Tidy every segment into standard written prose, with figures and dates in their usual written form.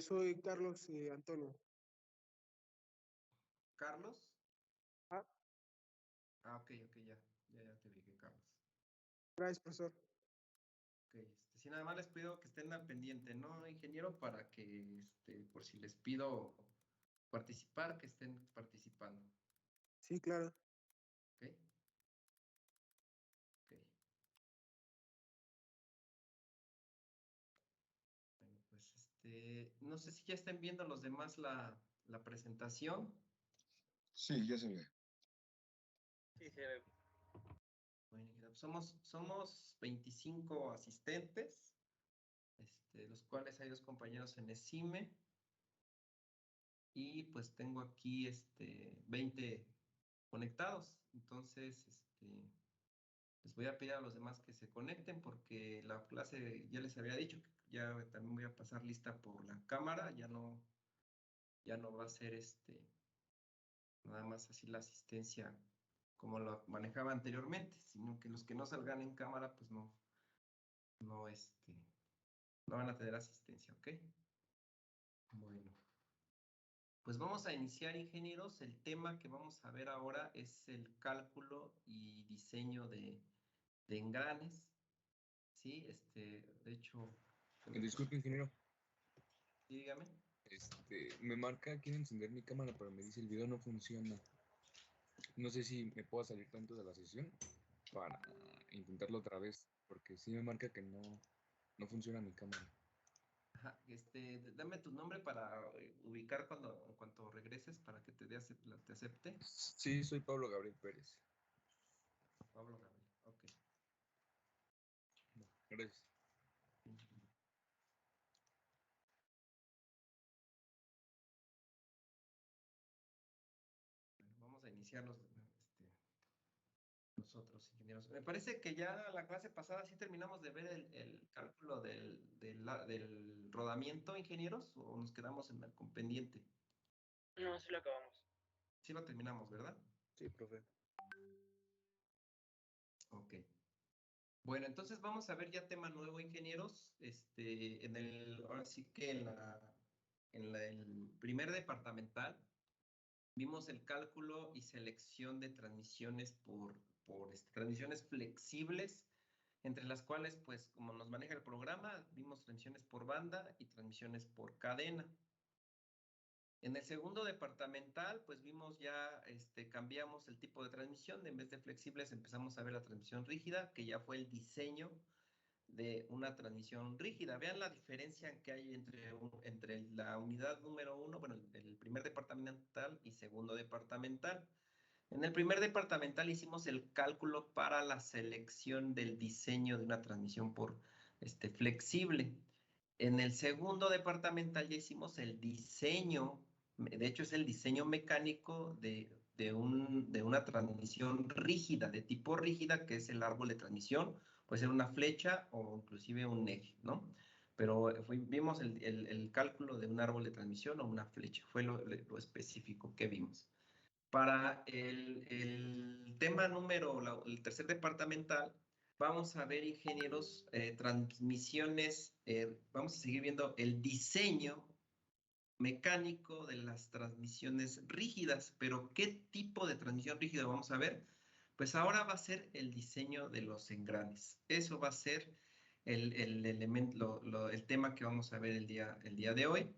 Soy Carlos Antonio. ¿Carlos? Ah, Ok, ya te ubiqué, Carlos. gracias, profesor. Ok, sí, nada más les pido que estén al pendiente, ¿no, ingeniero? Para que, por si les pido participar, que estén participando. Sí, claro. Ok. Ok. Bueno, pues, no sé si ya estén viendo los demás la presentación. Sí, ya se ve. Sí, se ve. Bueno, ingeniero, somos 25 asistentes, los cuales hay 2 compañeros en ESIME. Y pues tengo aquí 20 conectados. Entonces, les voy a pedir a los demás que se conecten porque la clase ya les había dicho que ya también voy a pasar lista por la cámara, ya no va a ser nada más así la asistencia como lo manejaba anteriormente, sino que los que no salgan en cámara, pues no van a tener asistencia, ¿ok? Bueno. Pues vamos a iniciar, ingenieros. El tema que vamos a ver ahora es el cálculo y diseño de engranes. Sí, de hecho... Disculpe, ingeniero. Sí, dígame. Me marca, quiero encender mi cámara, pero me dice el video no funciona. No sé si me puedo salir tanto de la sesión para intentarlo otra vez, porque sí me marca que no funciona mi cámara. Ajá, dame tu nombre para ubicar en cuanto regreses para que te acepte. Sí, soy Pablo Gabriel Pérez. Pablo Gabriel, ok. Gracias. Bueno, vamos a iniciar nosotros, ingenieros. Me parece que ya la clase pasada sí terminamos de ver el cálculo del rodamiento, ingenieros, o nos quedamos con pendiente. No, sí lo acabamos. Sí lo terminamos, ¿verdad? Sí, profe. Ok. Bueno, entonces vamos a ver ya tema nuevo, ingenieros. Ahora sí que el primer departamental vimos el cálculo y selección de transmisiones por transmisiones flexibles, entre las cuales, pues, como nos maneja el programa, vimos transmisiones por banda y transmisiones por cadena. En el segundo departamental, pues vimos ya, cambiamos el tipo de transmisión, en vez de flexibles empezamos a ver la transmisión rígida, que ya fue el diseño de una transmisión rígida. Vean la diferencia que hay entre la unidad número 1, bueno, el primer departamental y segundo departamental. En el primer departamental hicimos el cálculo para la selección del diseño de una transmisión por flexible. En el segundo departamental ya hicimos el diseño, de hecho es el diseño mecánico de una transmisión rígida, de tipo rígida, que es el árbol de transmisión, puede ser una flecha o inclusive un eje, ¿no? Pero vimos el cálculo de un árbol de transmisión o una flecha, fue lo específico que vimos. Para el tema el tercer departamental, vamos a ver, ingenieros, transmisiones, vamos a seguir viendo el diseño mecánico de las transmisiones rígidas, pero ¿qué tipo de transmisión rígida vamos a ver? Pues ahora va a ser el diseño de los engranes. Eso va a ser el elemento, el tema que vamos a ver el día de hoy.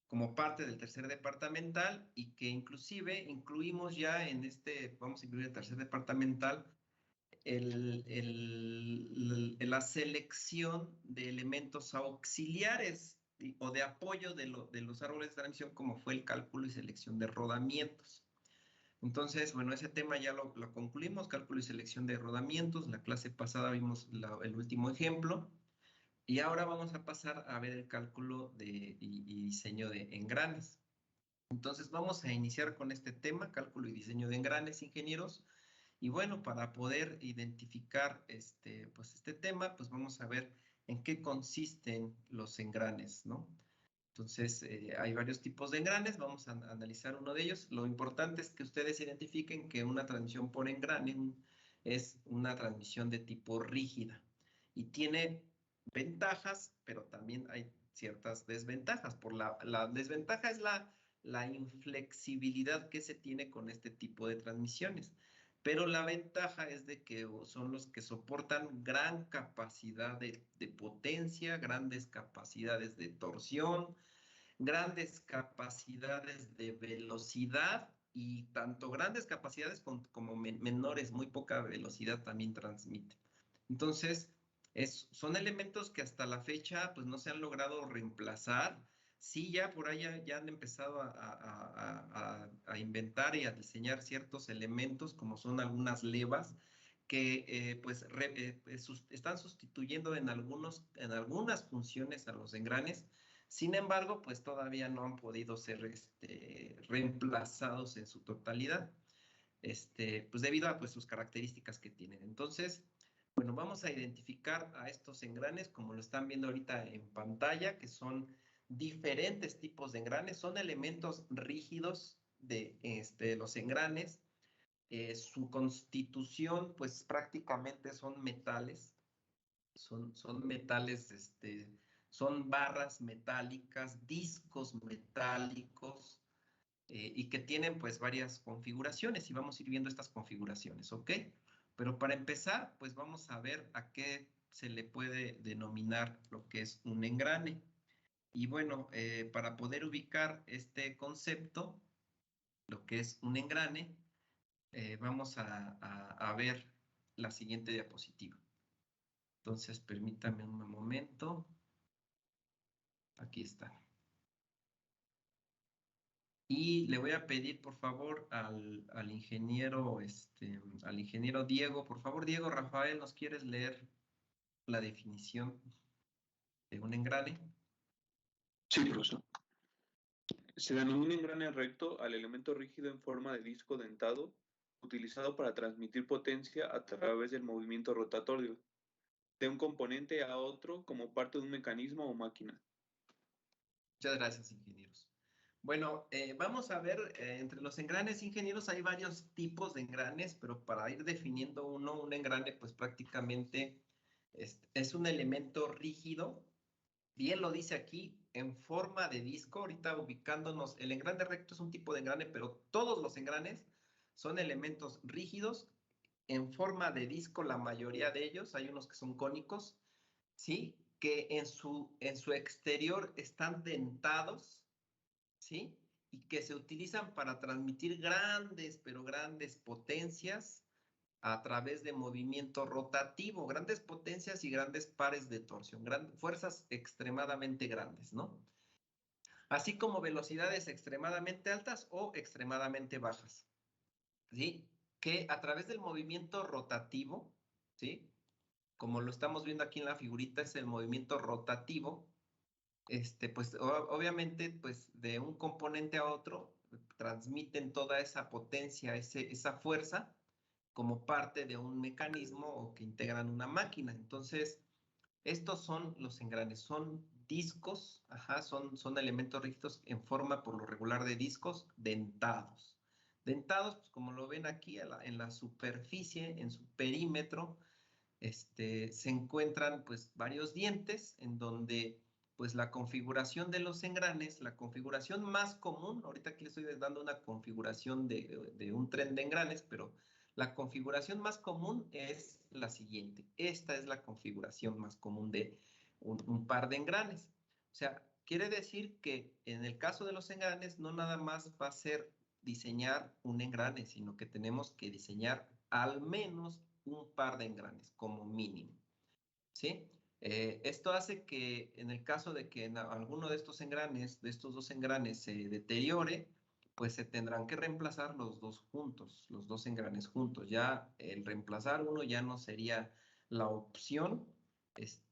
Como parte del tercer departamental y que inclusive incluimos ya vamos a incluir el tercer departamental, la selección de elementos auxiliares o de apoyo de los árboles de transmisión, como fue el cálculo y selección de rodamientos. Entonces, bueno, ese tema ya lo concluimos, cálculo y selección de rodamientos. La clase pasada vimos el último ejemplo. Y ahora vamos a pasar a ver el cálculo y diseño de engranes. Entonces vamos a iniciar con este tema, cálculo y diseño de engranes, ingenieros. Y bueno, para poder identificar pues este tema, pues vamos a ver en qué consisten los engranes, ¿no? Entonces, hay varios tipos de engranes, vamos a analizar uno de ellos. Lo importante es que ustedes identifiquen que una transmisión por engrane es una transmisión de tipo rígida y tiene ventajas, pero también hay ciertas desventajas. La desventaja es la inflexibilidad que se tiene con este tipo de transmisiones. Pero la ventaja es de que son los que soportan gran capacidad de potencia, grandes capacidades de torsión, grandes capacidades de velocidad y tanto grandes capacidades como menores, muy poca velocidad también transmiten. Entonces, son elementos que hasta la fecha pues no se han logrado reemplazar. Sí, ya por ahí ya han empezado a inventar y a diseñar ciertos elementos, como son algunas levas, que están sustituyendo en algunas funciones a los engranes. Sin embargo, pues todavía no han podido ser reemplazados en su totalidad, pues debido a pues, sus características que tienen. Entonces, bueno, vamos a identificar a estos engranes, como lo están viendo ahorita en pantalla, que son diferentes tipos de engranes, son elementos rígidos de los engranes. Su constitución, pues prácticamente son metales, son metales, son barras metálicas, discos metálicos, y que tienen pues varias configuraciones y vamos a ir viendo estas configuraciones, ¿ok? Pero para empezar, pues vamos a ver a qué se le puede denominar lo que es un engrane. Y bueno, para poder ubicar este concepto, lo que es un engrane, vamos a ver la siguiente diapositiva. Entonces, permítame un momento. Aquí está. Y le voy a pedir, por favor, al ingeniero Diego. Por favor, Diego, Rafael, ¿nos quieres leer la definición de un engrane? Sí, profesor. Se denomina un engrane recto al elemento rígido en forma de disco dentado, utilizado para transmitir potencia a través del movimiento rotatorio de un componente a otro como parte de un mecanismo o máquina. Muchas gracias, ingenieros. Bueno, vamos a ver, entre los engranes, ingenieros, hay varios tipos de engranes, pero para ir definiendo un engrane, pues prácticamente es un elemento rígido, bien lo dice aquí, en forma de disco. Ahorita ubicándonos, el engrane recto es un tipo de engrane, pero todos los engranes son elementos rígidos, en forma de disco, la mayoría de ellos, hay unos que son cónicos, ¿sí? Que en su exterior están dentados, ¿sí? Y que se utilizan para transmitir grandes, pero grandes potencias a través de movimiento rotativo, grandes potencias y grandes pares de torsión, fuerzas extremadamente grandes, ¿no? Así como velocidades extremadamente altas o extremadamente bajas, ¿sí? Que a través del movimiento rotativo, ¿sí? Como lo estamos viendo aquí en la figurita, es el movimiento rotativo, pues obviamente, pues de un componente a otro, transmiten toda esa potencia, esa fuerza, como parte de un mecanismo o que integran una máquina. Entonces, estos son los engranes, son discos, son elementos rígidos en forma por lo regular de discos dentados. Dentados, pues como lo ven aquí en la superficie, en su perímetro, se encuentran pues varios dientes en donde pues la configuración de los engranes, la configuración más común, ahorita aquí les estoy dando una configuración de un tren de engranes, pero la configuración más común es la siguiente. Esta es la configuración más común de un par de engranes. O sea, quiere decir que en el caso de los engranes no nada más va a ser diseñar un engrane, sino que tenemos que diseñar al menos un par de engranes como mínimo, ¿sí? Esto hace que en el caso de que en alguno de estos engranes, de estos dos engranes se deteriore, pues se tendrán que reemplazar los dos juntos, los dos engranes juntos. Ya el reemplazar uno ya no sería la opción,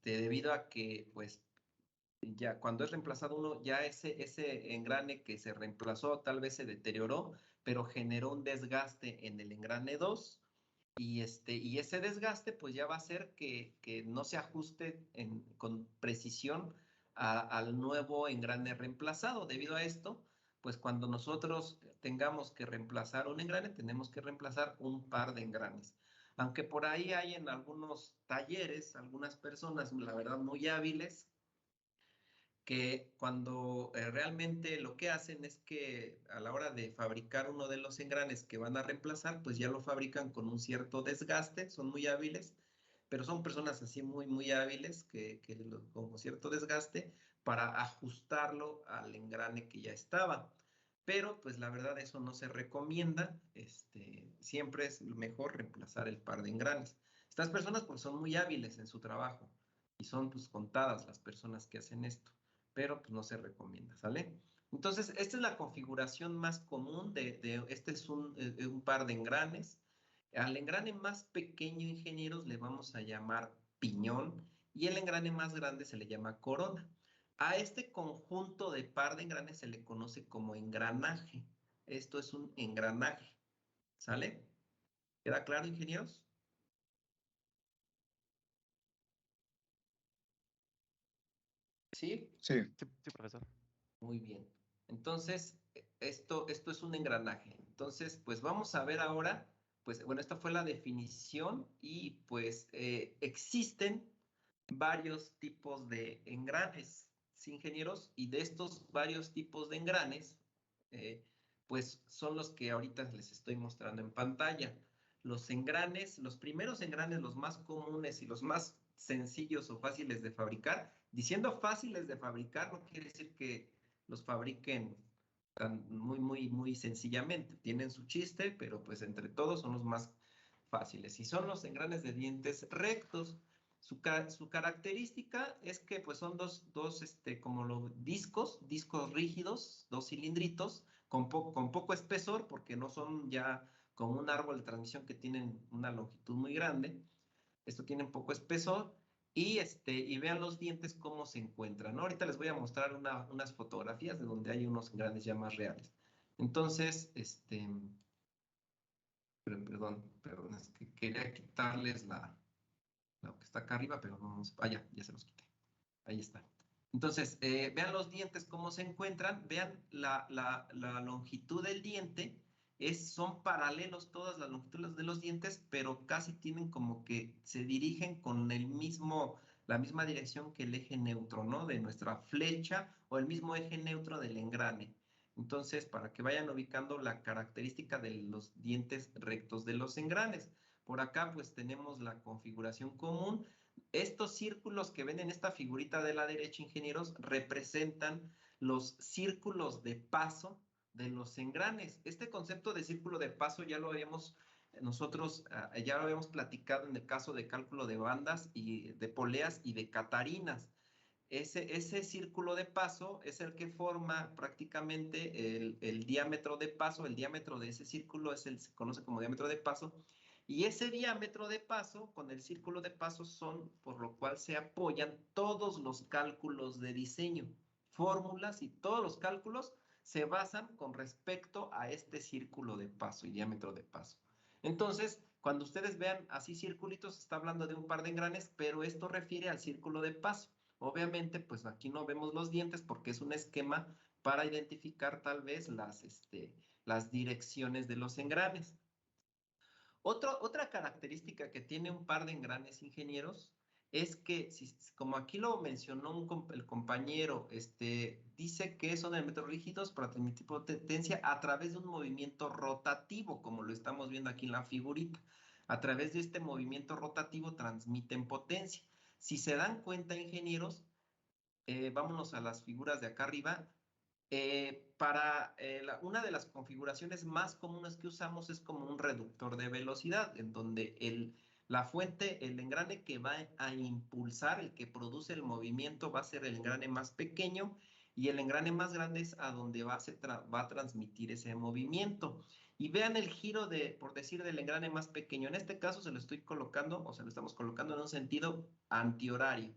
debido a que pues ya cuando es reemplazado uno, ya ese engrane que se reemplazó tal vez se deterioró, pero generó un desgaste en el engrane 2 y ese desgaste pues ya va a hacer que no se ajuste con precisión al nuevo engrane reemplazado. Debido a esto, pues cuando nosotros tengamos que reemplazar un engrane, tenemos que reemplazar un par de engranes. Aunque por ahí hay en algunos talleres, algunas personas, la verdad, muy hábiles, que cuando realmente lo que hacen es que a la hora de fabricar uno de los engranes que van a reemplazar, pues ya lo fabrican con un cierto desgaste, son muy hábiles, pero son personas así muy hábiles con cierto desgaste para ajustarlo al engrane que ya estaba. Pero pues la verdad eso no se recomienda, siempre es mejor reemplazar el par de engranes. Estas personas pues son muy hábiles en su trabajo y son pues contadas las personas que hacen esto, pero pues no se recomienda, ¿sale? Entonces, esta es la configuración más común este es un par de engranes. Al engrane más pequeño, ingenieros, le vamos a llamar piñón y el engrane más grande se le llama corona. A este conjunto de par de engranes se le conoce como engranaje. Esto es un engranaje, ¿sale? ¿Queda claro, ingenieros? ¿Sí? Sí. Sí, profesor. Muy bien. Entonces, esto es un engranaje. Entonces, pues vamos a ver ahora, pues bueno, esta fue la definición y pues existen varios tipos de engranes, ¿sí, ingenieros? Y de estos varios tipos de engranes, pues son los que ahorita les estoy mostrando en pantalla. Los engranes, los primeros engranes, los más comunes y los más sencillos o fáciles de fabricar. Diciendo fáciles de fabricar no quiere decir que los fabriquen muy sencillamente. Tienen su chiste, pero pues entre todos son los más fáciles. Y son los engranes de dientes rectos. Su característica es que pues son dos como los discos rígidos, dos cilindritos, con poco espesor, porque no son ya como un árbol de transmisión que tienen una longitud muy grande. Esto tiene poco espesor. Y vean los dientes cómo se encuentran, ¿no? Ahorita les voy a mostrar unas fotografías de donde hay unos engranes ya más reales. Entonces, perdón, es que quería quitarles lo que está acá arriba, pero no, ya se los quité. Ahí está. Entonces, vean los dientes cómo se encuentran, vean la longitud del diente, son paralelos todas las longitudes de los dientes, pero casi tienen como que se dirigen con la misma dirección que el eje neutro, ¿no? De nuestra flecha o el mismo eje neutro del engrane. Entonces, para que vayan ubicando la característica de los dientes rectos de los engranes. Por acá, pues tenemos la configuración común. Estos círculos que ven en esta figurita de la derecha, ingenieros, representan los círculos de paso de los engranes. Este concepto de círculo de paso ya lo habíamos platicado en el caso de cálculo de bandas y de poleas y de catarinas. Ese círculo de paso es el que forma prácticamente el diámetro de paso. El diámetro de ese círculo se conoce como diámetro de paso. Y ese diámetro de paso con el círculo de paso son por lo cual se apoyan todos los cálculos de diseño. Fórmulas y todos los cálculos se basan con respecto a este círculo de paso y diámetro de paso. Entonces, cuando ustedes vean así circulitos, se está hablando de un par de engranes, pero esto refiere al círculo de paso. Obviamente, pues aquí no vemos los dientes porque es un esquema para identificar tal vez las direcciones de los engranes. Otra característica que tiene un par de engranes, ingenieros, es que, como aquí lo mencionó el compañero, dice que son elementos rígidos para transmitir potencia a través de un movimiento rotativo, como lo estamos viendo aquí en la figurita. A través de este movimiento rotativo transmiten potencia. Si se dan cuenta, ingenieros, vámonos a las figuras de acá arriba. Una de las configuraciones más comunes que usamos es como un reductor de velocidad, en donde la fuente, el engrane que va a impulsar, el que produce el movimiento, va a ser el engrane más pequeño y el engrane más grande es a donde va a transmitir ese movimiento. Y vean el giro por decir, del engrane más pequeño. En este caso se lo estoy colocando, o se lo estamos colocando en un sentido antihorario.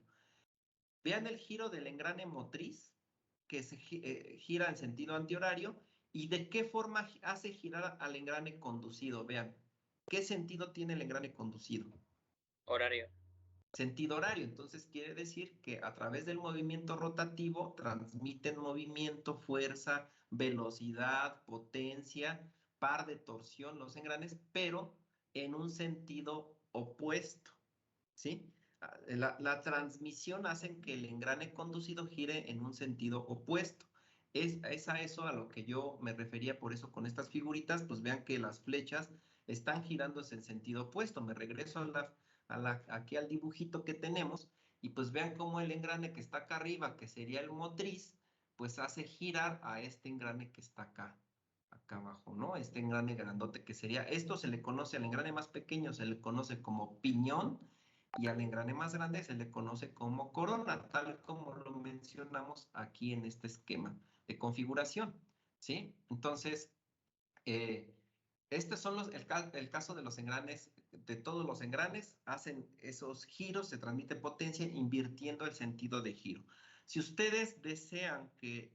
Vean el giro del engrane motriz, que se gira en sentido antihorario, y de qué forma hace girar al engrane conducido. Vean, ¿qué sentido tiene el engrane conducido? Horario. Sentido horario. Entonces quiere decir que a través del movimiento rotativo transmiten movimiento, fuerza, velocidad, potencia, par de torsión los engranes, pero en un sentido opuesto, ¿sí? La transmisión hace que el engrane conducido gire en un sentido opuesto. Es a eso a lo que yo me refería, por eso con estas figuritas, pues vean que las flechas están girándose en sentido opuesto. Me regreso aquí al dibujito que tenemos y pues vean cómo el engrane que está acá arriba, que sería el motriz, pues hace girar a este engrane que está acá abajo, ¿no? Este engrane grandote que sería, esto se le conoce, al engrane más pequeño se le conoce como piñón, y al engrane más grande se le conoce como corona, tal como lo mencionamos aquí en este esquema de configuración, ¿sí? Entonces, estos son el caso de los engranes, de todos los engranes, hacen esos giros, se transmite potencia invirtiendo el sentido de giro. Si ustedes desean que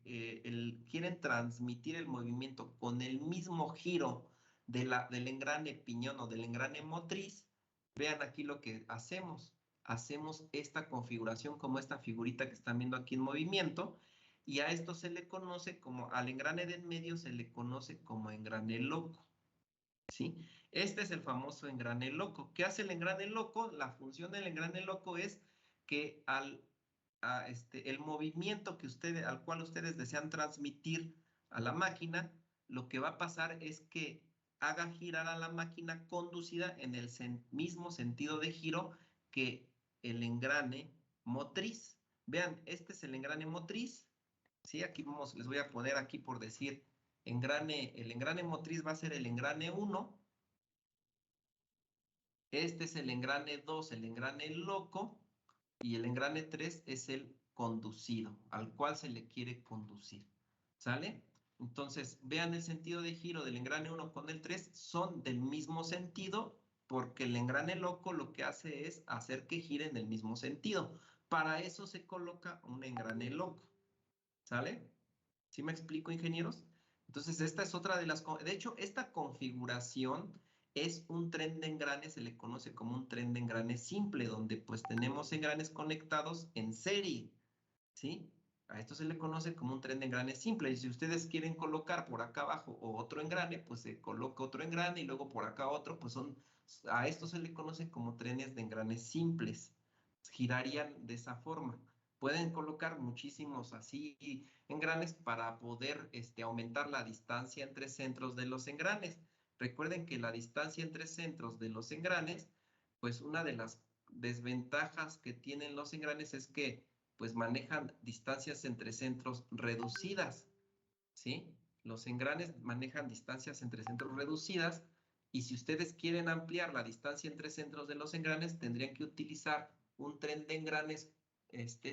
quieren transmitir el movimiento con el mismo giro del engrane piñón o del engrane motriz, vean aquí lo que hacemos. Hacemos esta configuración como esta figurita que están viendo aquí en movimiento, y a esto se le conoce como, al engrane de en medio se le conoce como engrane loco, ¿sí? Este es el famoso engrane loco. ¿Qué hace el engrane loco? La función del engrane loco es que el movimiento al cual ustedes desean transmitir a la máquina, lo que va a pasar es que haga girar a la máquina conducida en el mismo sentido de giro que el engrane motriz. Vean, este es el engrane motriz, ¿sí? Aquí les voy a poner aquí por decir, el engrane motriz va a ser el engrane 1. Este es el engrane 2, el engrane loco, y el engrane 3 es el conducido, al cual se le quiere conducir, ¿sale? Entonces, vean el sentido de giro del engrane 1 con el 3, son del mismo sentido, porque el engrane loco lo que hace es hacer que gire en el mismo sentido. Para eso se coloca un engrane loco, ¿sale? ¿Sí me explico, ingenieros? Entonces, esta es otra de las... De hecho, esta configuración es un tren de engranes, se le conoce como un tren de engranes simple, donde pues tenemos engranes conectados en serie, ¿sí? A esto se le conoce como un tren de engranes simple. Y si ustedes quieren colocar por acá abajo otro engrane, pues se coloca otro engrane y luego por acá otro, pues a esto se le conoce como trenes de engranes simples. Girarían de esa forma. Pueden colocar muchísimos así engranes para poder aumentar la distancia entre centros de los engranes. Recuerden que la distancia entre centros de los engranes, pues una de las desventajas que tienen los engranes es que pues manejan distancias entre centros reducidas, ¿sí? Los engranes manejan distancias entre centros reducidas, y si ustedes quieren ampliar la distancia entre centros de los engranes, tendrían que utilizar un tren de engranes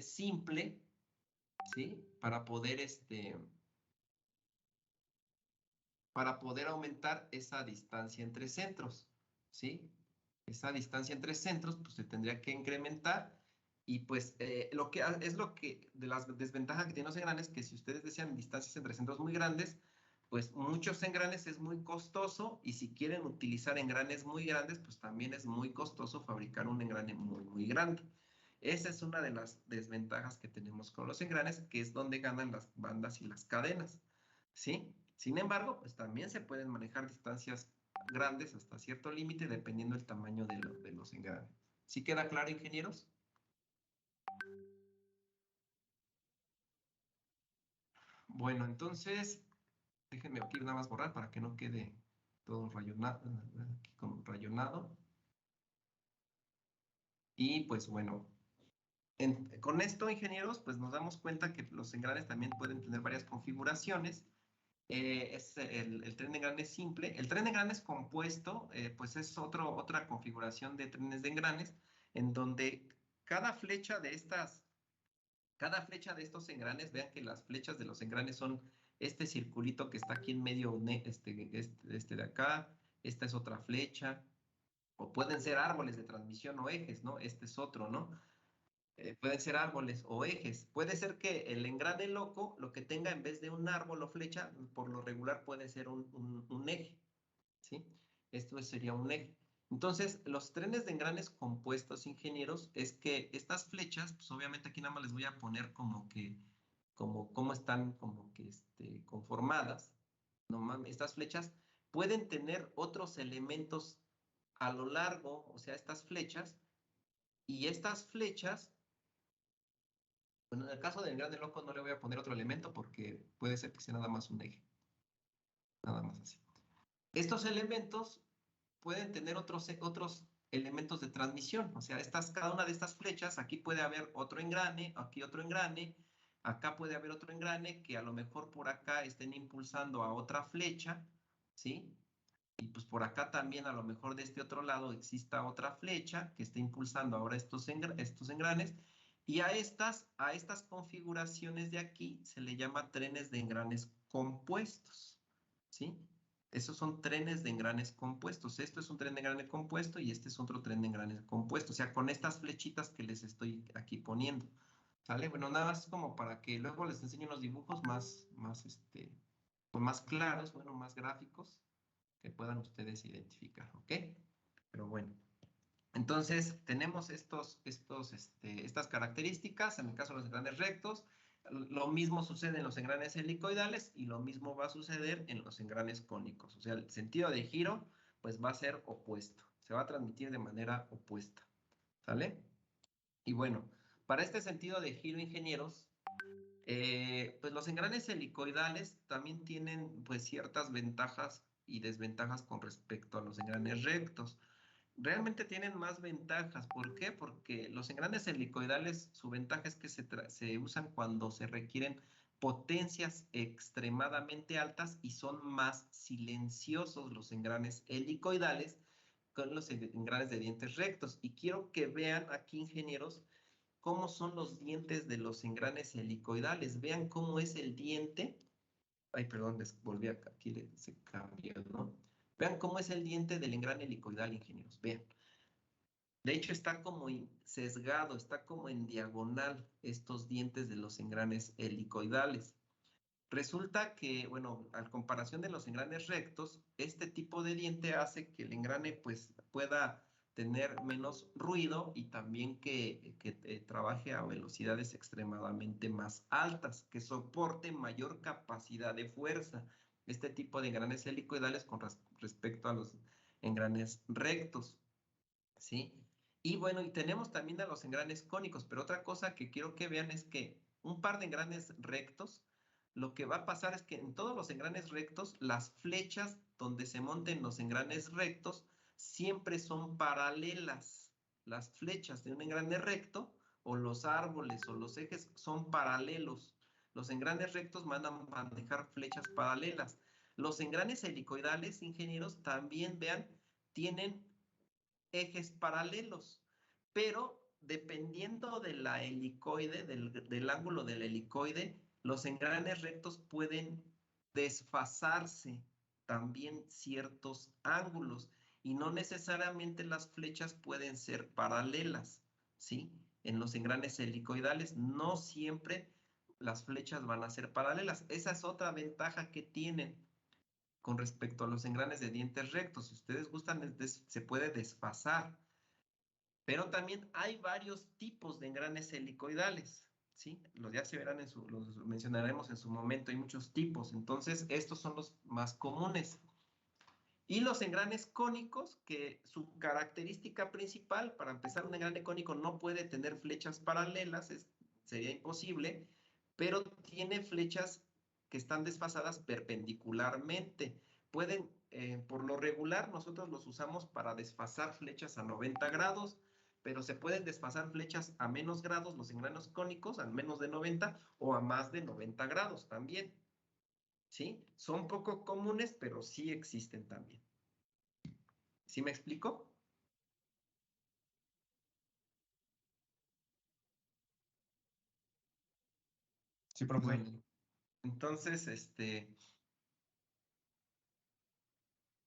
simple, ¿sí? Para poder aumentar esa distancia entre centros, ¿sí? Esa distancia entre centros, pues se tendría que incrementar, y pues de las desventajas que tienen los engranes, que si ustedes desean distancias entre centros muy grandes, pues muchos engranes es muy costoso, y si quieren utilizar engranes muy grandes, pues también es muy costoso fabricar un engrane muy, muy grande. Esa es una de las desventajas que tenemos con los engranes, que es donde ganan las bandas y las cadenas, ¿sí? Sin embargo, pues también se pueden manejar distancias grandes hasta cierto límite, dependiendo del tamaño de los engranes. ¿Sí queda claro, ingenieros? Bueno, entonces, déjenme aquí nada más borrar para que no quede todo rayonado. Y pues bueno, con esto, ingenieros, pues nos damos cuenta que los engranes también pueden tener varias configuraciones. Es el tren de engranes simple. El tren de engranes compuesto, pues es otra configuración de trenes de engranes, en donde cada flecha de estos engranes, vean que las flechas de los engranes son este circulito que está aquí en medio, de acá. Esta es otra flecha, o pueden ser árboles de transmisión o ejes, ¿no? Este es otro, ¿no? Pueden ser árboles o ejes. Puede ser que el engrane loco lo que tenga, en vez de un árbol o flecha, por lo regular puede ser un eje, ¿sí? Esto sería un eje. Entonces, los trenes de engranes compuestos, ingenieros, es que estas flechas, pues obviamente aquí nada más les voy a poner como están como que conformadas. No mames, estas flechas pueden tener otros elementos a lo largo, o sea, estas flechas Y estas flechas, bueno, en el caso del engrane loco no le voy a poner otro elemento porque puede ser que sea nada más un eje. Nada más así. Estos elementos pueden tener otros elementos de transmisión. O sea, cada una de estas flechas, aquí puede haber otro engrane, aquí otro engrane, acá puede haber otro engrane que a lo mejor por acá estén impulsando a otra flecha, ¿sí? Y pues por acá también a lo mejor de este otro lado exista otra flecha que esté impulsando ahora estos engranes. Y a estas configuraciones de aquí se le llama trenes de engranes compuestos, ¿sí? Esos son trenes de engranes compuestos. Esto es un tren de engrane compuesto y este es otro tren de engranes compuesto. O sea, con estas flechitas que les estoy aquí poniendo. ¿Sale? Bueno, nada más como para que luego les enseñe unos dibujos pues más claros, bueno, más gráficos que puedan ustedes identificar, ¿ok? Pero bueno. Entonces, tenemos estas características, en el caso de los engranes rectos, lo mismo sucede en los engranes helicoidales y lo mismo va a suceder en los engranes cónicos. O sea, el sentido de giro, pues va a ser opuesto. Se va a transmitir de manera opuesta, ¿sale? Y bueno, para este sentido de giro, ingenieros, pues los engranes helicoidales también tienen pues ciertas ventajas y desventajas con respecto a los engranes rectos. Realmente tienen más ventajas. ¿Por qué? Porque los engranes helicoidales, su ventaja es que se usan cuando se requieren potencias extremadamente altas y son más silenciosos los engranes helicoidales con los engranes de dientes rectos. Y quiero que vean aquí, ingenieros, cómo son los dientes de los engranes helicoidales. Vean cómo es el diente. Ay, perdón, volví acá, aquí se cambió, ¿no? Vean cómo es el diente del engrane helicoidal, ingenieros. Vean. De hecho, está como sesgado, está como en diagonal estos dientes de los engranes helicoidales. Resulta que, bueno, a comparación de los engranes rectos, este tipo de diente hace que el engrane pues pueda tener menos ruido y también que trabaje a velocidades extremadamente más altas, que soporte mayor capacidad de fuerza. Este tipo de engranes helicoidales con respecto a los engranes rectos, ¿sí? Y bueno, y tenemos también a los engranes cónicos, pero otra cosa que quiero que vean es que un par de engranes rectos, lo que va a pasar es que en todos los engranes rectos, las flechas donde se monten los engranes rectos siempre son paralelas. Las flechas de un engrane recto o los árboles o los ejes son paralelos. Los engranes rectos van a manejar flechas paralelas. Los engranes helicoidales, ingenieros, también vean, tienen ejes paralelos, pero dependiendo de la helicoide, del ángulo del helicoide, los engranes rectos pueden desfasarse también ciertos ángulos y no necesariamente las flechas pueden ser paralelas, ¿sí? En los engranes helicoidales no siempre las flechas van a ser paralelas. Esa es otra ventaja que tienen con respecto a los engranes de dientes rectos. Si ustedes gustan, se puede desfasar. Pero también hay varios tipos de engranes helicoidales, ¿sí? Ya se verán, los mencionaremos en su momento, hay muchos tipos. Entonces, estos son los más comunes. Y los engranes cónicos, que su característica principal, para empezar, un engrane cónico no puede tener flechas paralelas, sería imposible, pero tiene flechas que están desfasadas perpendicularmente. Pueden, por lo regular, nosotros los usamos para desfasar flechas a 90 grados, pero se pueden desfasar flechas a menos grados, los engranes cónicos, a menos de 90 o a más de 90 grados también. ¿Sí? Son poco comunes, pero sí existen también. ¿Sí me explico? Sí, profe. Bueno, entonces,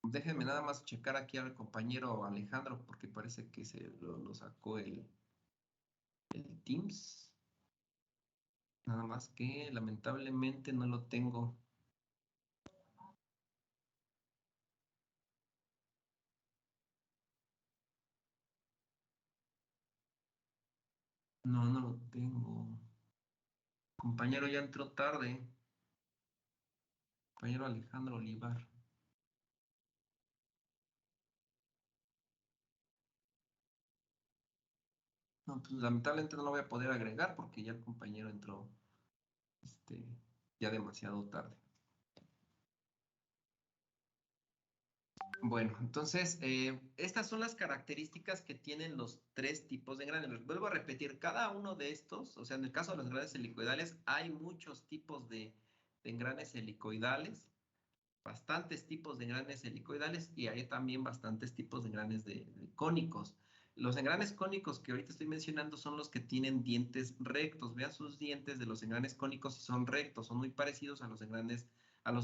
déjenme nada más checar aquí al compañero Alejandro, porque parece que se lo sacó el Teams. Nada más que lamentablemente no lo tengo. No, no lo tengo. Compañero ya entró tarde. Compañero Alejandro Olivar. No, pues lamentablemente no lo voy a poder agregar porque ya el compañero entró ya demasiado tarde. Bueno, entonces, estas son las características que tienen los tres tipos de engranes. Les vuelvo a repetir, cada uno de estos, o sea, en el caso de los engranes helicoidales, hay muchos tipos de engranes helicoidales, bastantes tipos de engranes helicoidales y hay también bastantes tipos de engranes de cónicos. Los engranes cónicos que ahorita estoy mencionando son los que tienen dientes rectos. Vean sus dientes de los engranes cónicos y son rectos, son muy parecidos a los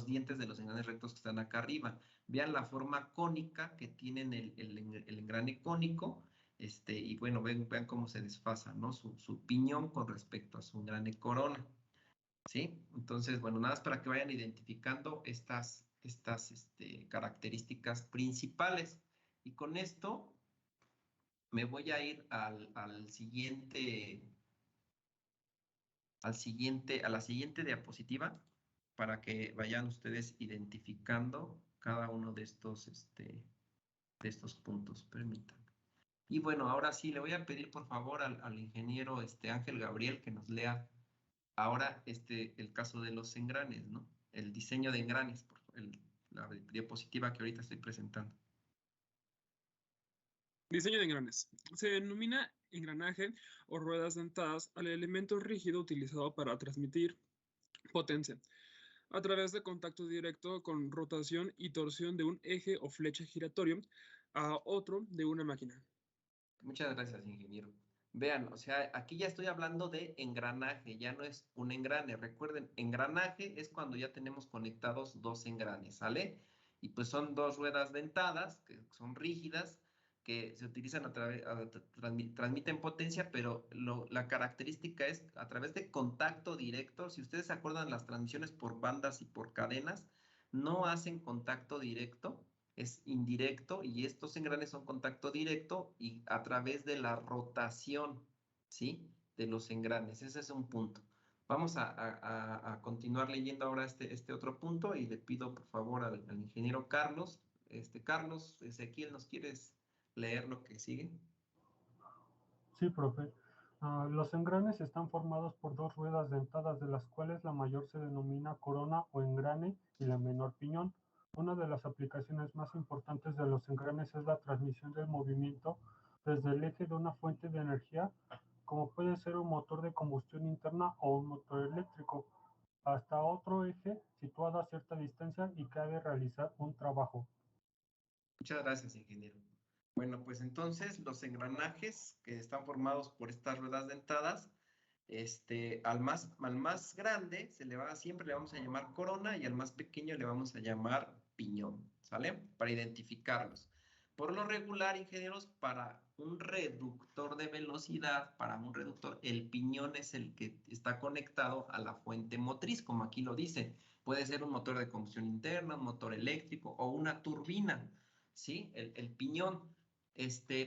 dientes de los engranes rectos que están acá arriba. Vean la forma cónica que tienen el engrane cónico, y bueno, vean cómo se desfasa, ¿no? Su piñón con respecto a su engrane corona, ¿sí? Entonces, bueno, nada más para que vayan identificando estas características principales. Y con esto me voy a ir a la siguiente diapositiva para que vayan ustedes identificando cada uno de estos puntos. Permítanme. Y bueno, ahora sí, le voy a pedir por favor al ingeniero Ángel Gabriel que nos lea ahora el caso de los engranes, ¿no? El diseño de engranes, la diapositiva que ahorita estoy presentando. Diseño de engranes. Se denomina engranaje o ruedas dentadas al elemento rígido utilizado para transmitir potencia a través de contacto directo con rotación y torsión de un eje o flecha giratorio a otro de una máquina. Muchas gracias, ingeniero. Vean, o sea, aquí ya estoy hablando de engranaje, ya no es un engrane. Recuerden, engranaje es cuando ya tenemos conectados dos engranes, ¿sale? Y pues son dos ruedas dentadas, que son rígidas, que se utilizan transmiten potencia, pero la característica es a través de contacto directo. Si ustedes se acuerdan, las transmisiones por bandas y por cadenas no hacen contacto directo, es indirecto, y estos engranes son contacto directo y a través de la rotación, ¿sí? De los engranes. Ese es un punto. Vamos a continuar leyendo ahora este otro punto y le pido por favor al ingeniero Carlos. Carlos, Ezequiel, ¿nos quieres leer lo que sigue? Sí, profe. Los engranes están formados por dos ruedas dentadas, de las cuales la mayor se denomina corona o engrane y la menor piñón. Una de las aplicaciones más importantes de los engranes es la transmisión del movimiento desde el eje de una fuente de energía, como puede ser un motor de combustión interna o un motor eléctrico, hasta otro eje situado a cierta distancia y que ha de realizar un trabajo. Muchas gracias, ingeniero. Bueno, pues entonces los engranajes que están formados por estas ruedas dentadas, al más grande siempre le vamos a llamar corona y al más pequeño le vamos a llamar piñón, ¿sale? Para identificarlos. Por lo regular, ingenieros, para un reductor de velocidad, el piñón es el que está conectado a la fuente motriz, como aquí lo dice. Puede ser un motor de combustión interna, un motor eléctrico o una turbina, ¿sí? El piñón.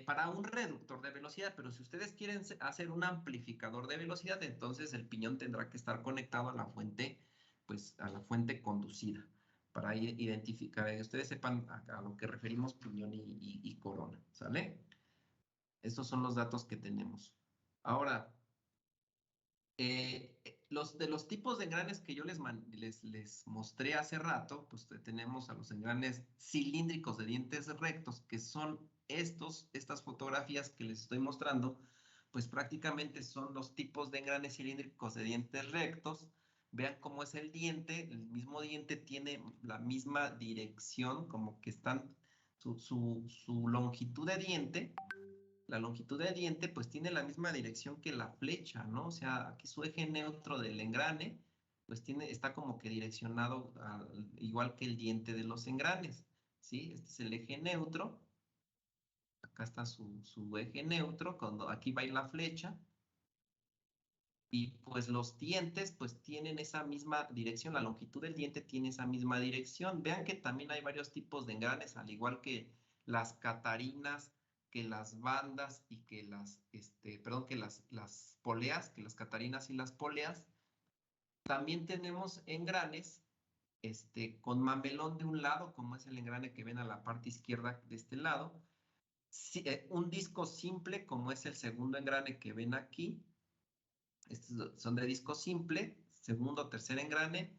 Para un reductor de velocidad, pero si ustedes quieren hacer un amplificador de velocidad, entonces el piñón tendrá que estar conectado a la fuente, pues a la fuente conducida, para identificar, que ustedes sepan a lo que referimos piñón y corona, ¿sale? Estos son los datos que tenemos. Ahora, de los tipos de engranes que yo les mostré hace rato, pues tenemos a los engranes cilíndricos de dientes rectos, que son estas fotografías que les estoy mostrando, pues prácticamente son los tipos de engranes cilíndricos de dientes rectos. Vean cómo es el diente, el mismo diente tiene la misma dirección, como que su longitud de diente. La longitud del diente pues tiene la misma dirección que la flecha, ¿no? O sea, aquí su eje neutro del engrane pues está como que direccionado igual que el diente de los engranes, ¿sí? Este es el eje neutro. Acá está su eje neutro, cuando aquí va la flecha. Y pues los dientes pues tienen esa misma dirección, la longitud del diente tiene esa misma dirección. Vean que también hay varios tipos de engranes, al igual que las catarinas, que las bandas y que las poleas, que las catarinas y las poleas. También tenemos engranes con mamelón de un lado, como es el engrane que ven a la parte izquierda de este lado, un disco simple, como es el segundo engrane que ven aquí. Estos son de disco simple, segundo, tercer engrane,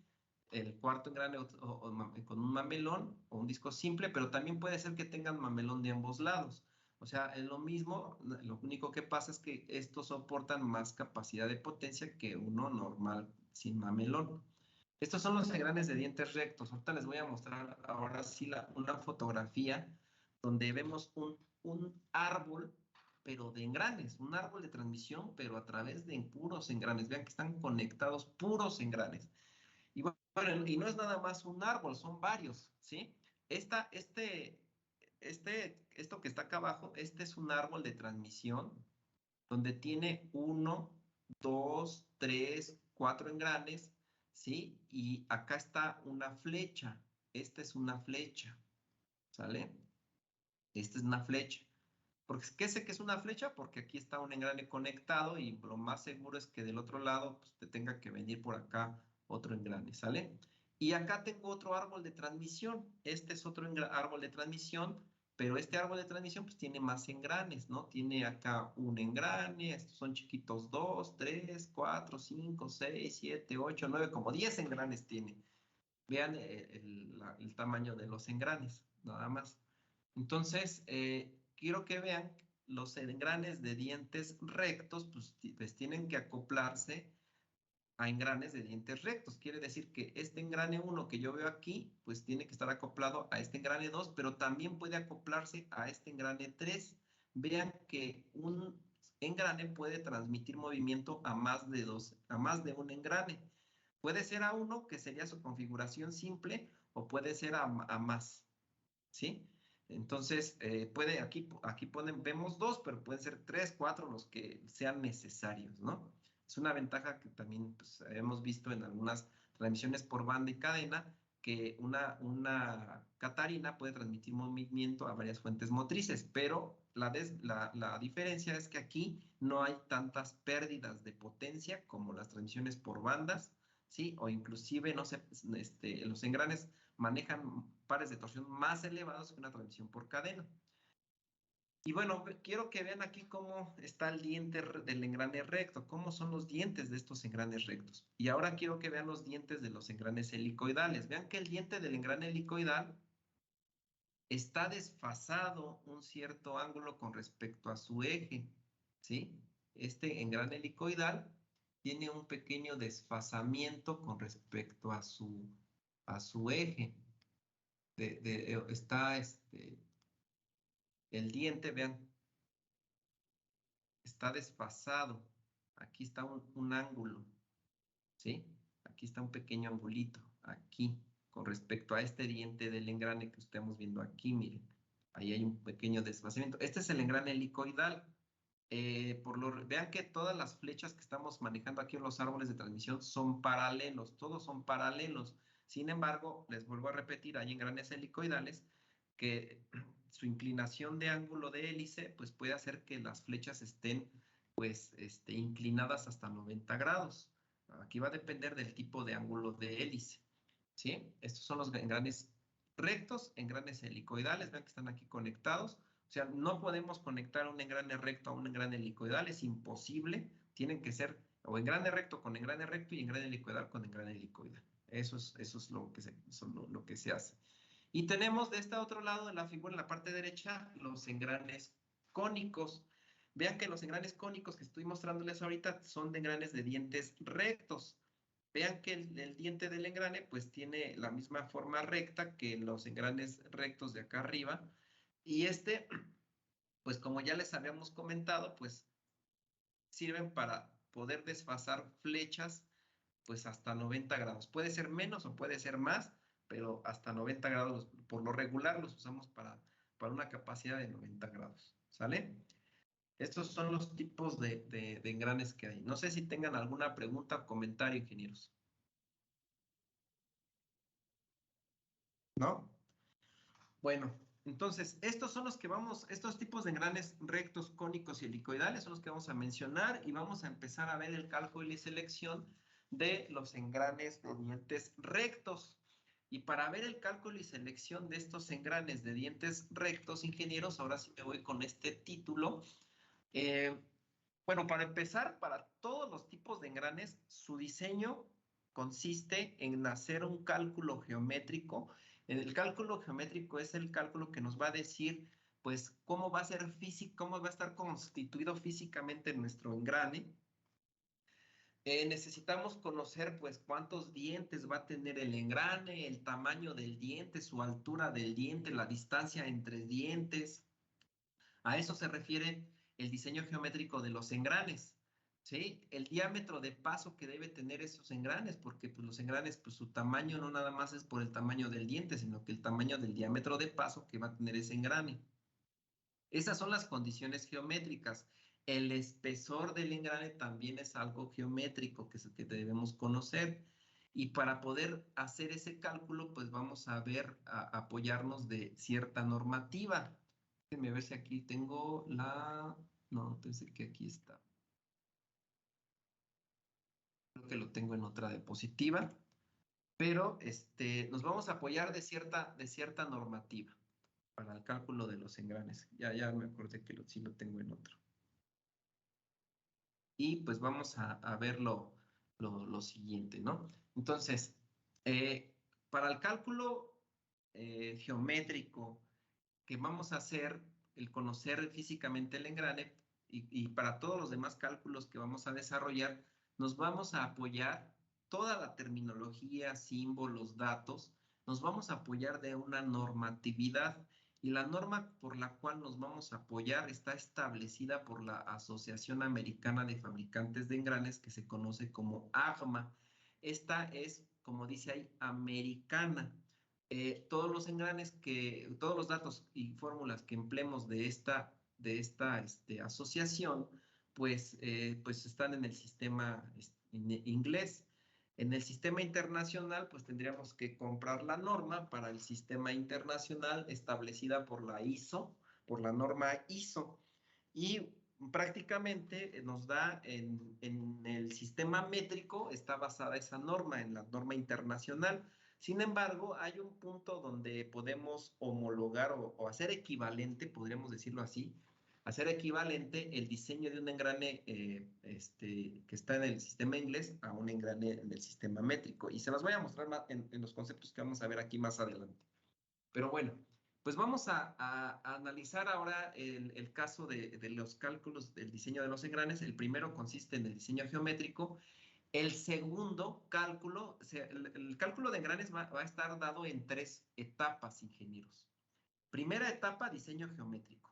el cuarto engrane con un mamelón o un disco simple, pero también puede ser que tengan mamelón de ambos lados. O sea, es lo mismo, lo único que pasa es que estos soportan más capacidad de potencia que uno normal sin mamelón. Estos son los engranes de dientes rectos. Ahorita les voy a mostrar ahora sí una fotografía donde vemos un árbol, pero de engranes, un árbol de transmisión, pero a través de puros engranes. Vean que están conectados puros engranes. Y bueno, y no es nada más un árbol, son varios, ¿sí? Esto que está acá abajo, este es un árbol de transmisión donde tiene 1, 2, 3, 4 engranes, ¿sí? Y acá está una flecha. Esta es una flecha, ¿sale? Esta es una flecha. ¿Qué sé que es una flecha? Porque aquí está un engrane conectado y lo más seguro es que del otro lado pues, te tenga que venir por acá otro engrane, ¿sale? Y acá tengo otro árbol de transmisión. Este es otro árbol de transmisión, pero este árbol de transmisión pues tiene más engranes, ¿no? Tiene acá un engrane, estos son chiquitos 2, 3, 4, 5, 6, 7, 8, 9, como 10 engranes tiene. Vean el tamaño de los engranes, nada más. Entonces, quiero que vean los engranes de dientes rectos, pues tienen que acoplarse a engranes de dientes rectos. Quiere decir que este engrane 1 que yo veo aquí, pues tiene que estar acoplado a este engrane 2, pero también puede acoplarse a este engrane 3. Vean que un engrane puede transmitir movimiento a más de un engrane. Puede ser a 1, que sería su configuración simple, o puede ser a más, ¿sí? Entonces, vemos 2, pero pueden ser 3, 4, los que sean necesarios, ¿no? Es una ventaja que también pues, hemos visto en algunas transmisiones por banda y cadena, que una catarina puede transmitir movimiento a varias fuentes motrices, pero la diferencia es que aquí no hay tantas pérdidas de potencia como las transmisiones por bandas, ¿sí? O inclusive, no sé, los engranes manejan pares de torsión más elevados que una transmisión por cadena. Y bueno, quiero que vean aquí cómo está el diente del engrane recto, cómo son los dientes de estos engranes rectos. Y ahora quiero que vean los dientes de los engranes helicoidales. Vean que el diente del engrane helicoidal está desfasado un cierto ángulo con respecto a su eje, ¿sí? Este engrane helicoidal tiene un pequeño desfasamiento con respecto a su eje. Está el diente, vean, está desfasado. Aquí está un ángulo, ¿sí? Aquí está un pequeño angulito, aquí, con respecto a este diente del engrane que estamos viendo aquí, miren. Ahí hay un pequeño desfasamiento. Este es el engrane helicoidal. Vean que todas las flechas que estamos manejando aquí en los árboles de transmisión son paralelos, todos son paralelos. Sin embargo, les vuelvo a repetir, hay engranes helicoidales que su inclinación de ángulo de hélice pues puede hacer que las flechas estén pues inclinadas hasta 90 grados. Aquí va a depender del tipo de ángulo de hélice, ¿sí? Estos son los engranes rectos, engranes helicoidales, vean que están aquí conectados. O sea, no podemos conectar un engrane recto a un engrane helicoidal, es imposible. Tienen que ser o engrane recto con engrane recto y engrane helicoidal con engrane helicoidal. Eso es lo que se hace. Y tenemos de este otro lado de la figura, en la parte derecha, los engranes cónicos. Vean que los engranes cónicos que estoy mostrándoles ahorita son de engranes de dientes rectos. Vean que el diente del engrane pues tiene la misma forma recta que los engranes rectos de acá arriba. Y pues como ya les habíamos comentado, pues sirven para poder desfasar flechas pues hasta 90 grados. Puede ser menos o puede ser más, pero hasta 90 grados, por lo regular los usamos para una capacidad de 90 grados, ¿sale? Estos son los tipos de engranes que hay. No sé si tengan alguna pregunta o comentario, ingenieros. ¿No? Bueno, entonces, estos son los que estos tipos de engranes rectos, cónicos y helicoidales son los que vamos a mencionar y vamos a empezar a ver el cálculo y selección de los engranes de dientes rectos. Y para ver el cálculo y selección de estos engranes de dientes rectos, ingenieros, ahora sí me voy con este título. Bueno, para empezar, para todos los tipos de engranes, su diseño consiste en hacer un cálculo geométrico. El cálculo geométrico es el cálculo que nos va a decir, pues, cómo va a ser físico, cómo va a estar constituido físicamente nuestro engrane. Necesitamos conocer, pues, cuántos dientes va a tener el engrane, el tamaño del diente, su altura del diente, la distancia entre dientes. A eso se refiere el diseño geométrico de los engranes, ¿sí? El diámetro de paso que debe tener esos engranes, porque pues, los engranes, pues su tamaño no nada más es por el tamaño del diente, sino que el tamaño del diámetro de paso que va a tener ese engrane. Esas son las condiciones geométricas. El espesor del engrane también es algo geométrico que debemos conocer. Y para poder hacer ese cálculo, pues vamos a apoyarnos de cierta normativa. Déjenme ver si aquí tengo la... No, pensé que aquí está. Creo que lo tengo en otra diapositiva. Pero nos vamos a apoyar de cierta normativa para el cálculo de los engranes. Ya me acordé que sí lo tengo en otro. Y pues vamos a ver lo siguiente, ¿no? Entonces, para el cálculo geométrico que vamos a hacer, el conocer físicamente el engrane, y para todos los demás cálculos que vamos a desarrollar, nos vamos a apoyar toda la terminología, símbolos, datos, nos vamos a apoyar de una normatividad. Y la norma por la cual nos vamos a apoyar está establecida por la Asociación Americana de Fabricantes de Engranes, que se conoce como AGMA. Esta es, como dice ahí, americana. Todos los engranes todos los datos y fórmulas que empleemos de esta asociación, pues están en el sistema en inglés. En el sistema internacional, pues tendríamos que comprar la norma para el sistema internacional establecida por la ISO, por la norma ISO. Y prácticamente nos da en el sistema métrico, está basada esa norma, en la norma internacional. Sin embargo, hay un punto donde podemos homologar o hacer equivalente, podríamos decirlo así, hacer equivalente el diseño de un engrane que está en el sistema inglés a un engrane en el sistema métrico. Y se los voy a mostrar más en los conceptos que vamos a ver aquí más adelante. Pero bueno, pues vamos a analizar ahora el caso de los cálculos del diseño de los engranes. El primero consiste en el diseño geométrico. El segundo cálculo, el cálculo de engranes va a estar dado en 3 etapas, ingenieros. Primera etapa, diseño geométrico,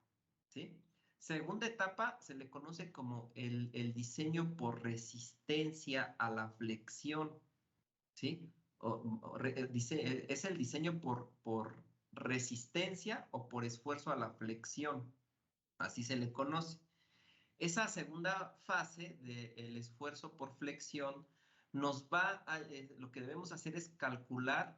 ¿sí? Segunda etapa se le conoce como el diseño por resistencia a la flexión, ¿sí? Es el diseño por resistencia o por esfuerzo a la flexión, así se le conoce. Esa segunda fase del esfuerzo por flexión lo que debemos hacer es calcular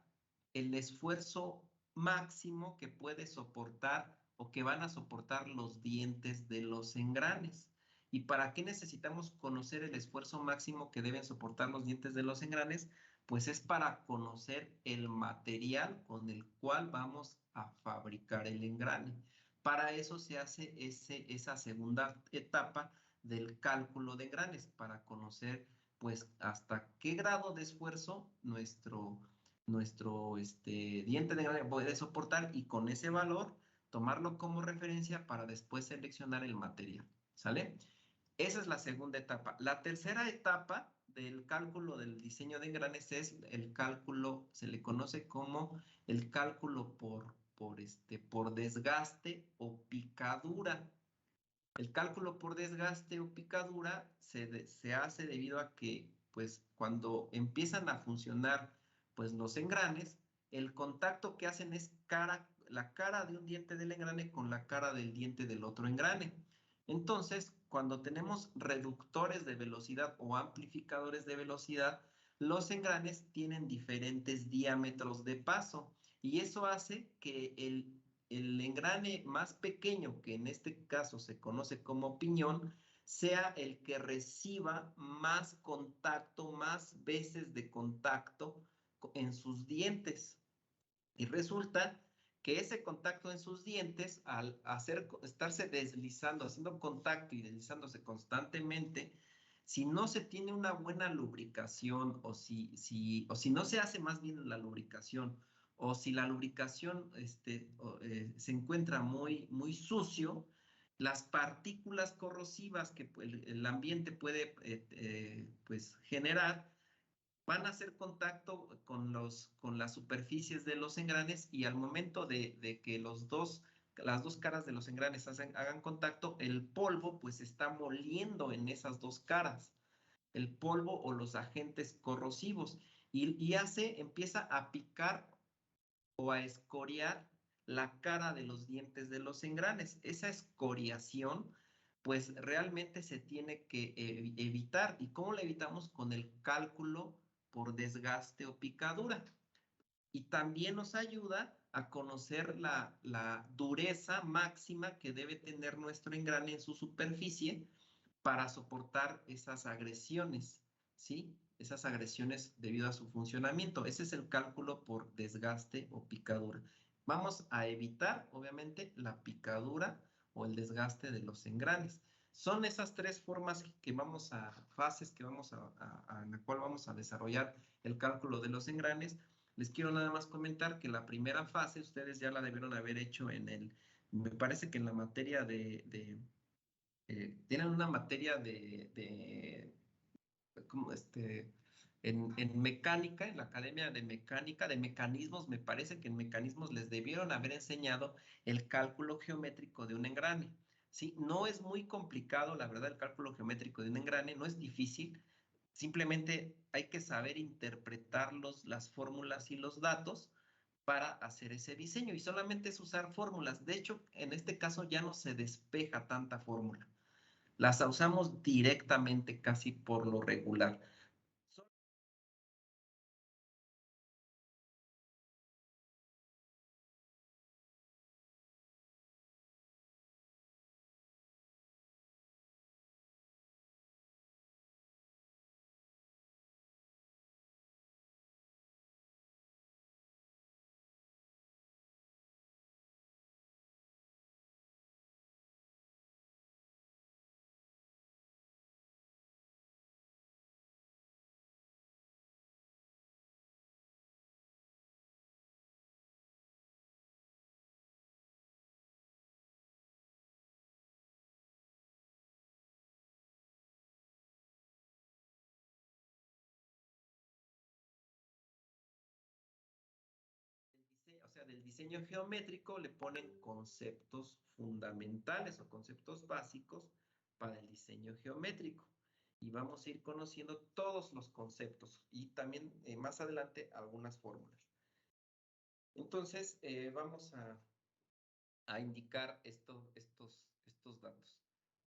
el esfuerzo máximo que puede soportar o que van a soportar los dientes de los engranes. ¿Y para qué necesitamos conocer el esfuerzo máximo que deben soportar los dientes de los engranes? Pues es para conocer el material con el cual vamos a fabricar el engrane. Para eso se hace esa segunda etapa del cálculo de engranes, para conocer pues hasta qué grado de esfuerzo nuestro diente de engrane puede soportar, y con ese valor tomarlo como referencia para después seleccionar el material, ¿sale? Esa es la segunda etapa. La tercera etapa del cálculo del diseño de engranes es el cálculo, se le conoce como el cálculo por desgaste o picadura. El cálculo por desgaste o picadura se hace debido a que, pues, cuando empiezan a funcionar, pues, los engranes, el contacto que hacen es la cara de un diente del engrane con la cara del diente del otro engrane. Entonces, cuando tenemos reductores de velocidad o amplificadores de velocidad, los engranes tienen diferentes diámetros de paso, y eso hace que el engrane más pequeño, que en este caso se conoce como piñón, sea el que reciba más contacto, más veces de contacto en sus dientes, Y resulta que ese contacto en sus dientes, al estarse deslizando, haciendo contacto y deslizándose constantemente, si no se tiene una buena lubricación o si no se hace más bien la lubricación o si la lubricación se encuentra muy sucio, las partículas corrosivas que el ambiente puede pues generar van a hacer contacto con las superficies de los engranes y al momento de que las dos caras de los engranes hagan contacto, el polvo pues está moliendo en esas dos caras, el polvo o los agentes corrosivos, y empieza a picar o a escoriar la cara de los dientes de los engranes. Esa escoriación pues realmente se tiene que evitar. ¿Y cómo la evitamos? Con el cálculo por desgaste o picadura. Y también nos ayuda a conocer la dureza máxima que debe tener nuestro engrane en su superficie para soportar esas agresiones, ¿sí? Esas agresiones debido a su funcionamiento. Ese es el cálculo por desgaste o picadura. Vamos a evitar, obviamente, la picadura o el desgaste de los engranes. Son esas tres formas fases que en la cual vamos a desarrollar el cálculo de los engranes. Les quiero nada más comentar que la primera fase ustedes ya la debieron haber hecho me parece que en la materia tienen una materia como en mecánica, en la Academia de Mecánica, de mecanismos, me parece que en mecanismos les debieron haber enseñado el cálculo geométrico de un engrane. ¿Sí? No es muy complicado, la verdad, el cálculo geométrico de un engrane, no es difícil, simplemente hay que saber interpretar las fórmulas y los datos para hacer ese diseño, y solamente es usar fórmulas. De hecho, en este caso ya no se despeja tanta fórmula. Las usamos directamente casi por lo regular. O sea, del diseño geométrico le ponen conceptos fundamentales o conceptos básicos para el diseño geométrico. Y vamos a ir conociendo todos los conceptos y también más adelante algunas fórmulas. Entonces, vamos a indicar estos datos.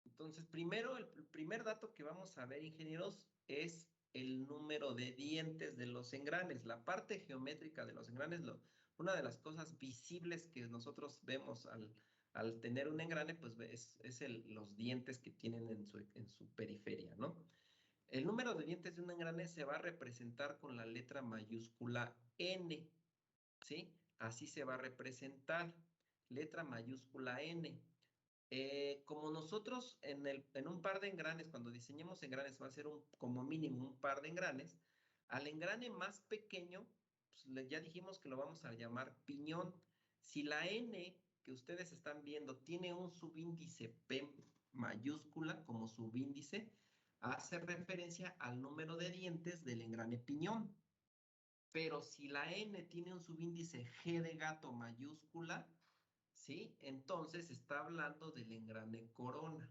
Entonces, primero, el primer dato que vamos a ver, ingenieros, es el número de dientes de los engranes. La parte geométrica de los engranes, una de las cosas visibles que nosotros vemos al tener un engrane, pues es los dientes que tienen en su periferia, ¿no? El número de dientes de un engrane se va a representar con la letra mayúscula N, ¿sí? Así se va a representar, letra mayúscula N. Como nosotros en un par de engranes, cuando diseñemos engranes, va a ser como mínimo un par de engranes. Al engrane más pequeño, pues ya dijimos que lo vamos a llamar piñón. Si la N que ustedes están viendo tiene un subíndice P mayúscula como subíndice, hace referencia al número de dientes del engrane piñón. Pero si la N tiene un subíndice G de gato mayúscula, ¿sí? Entonces está hablando del engrane corona.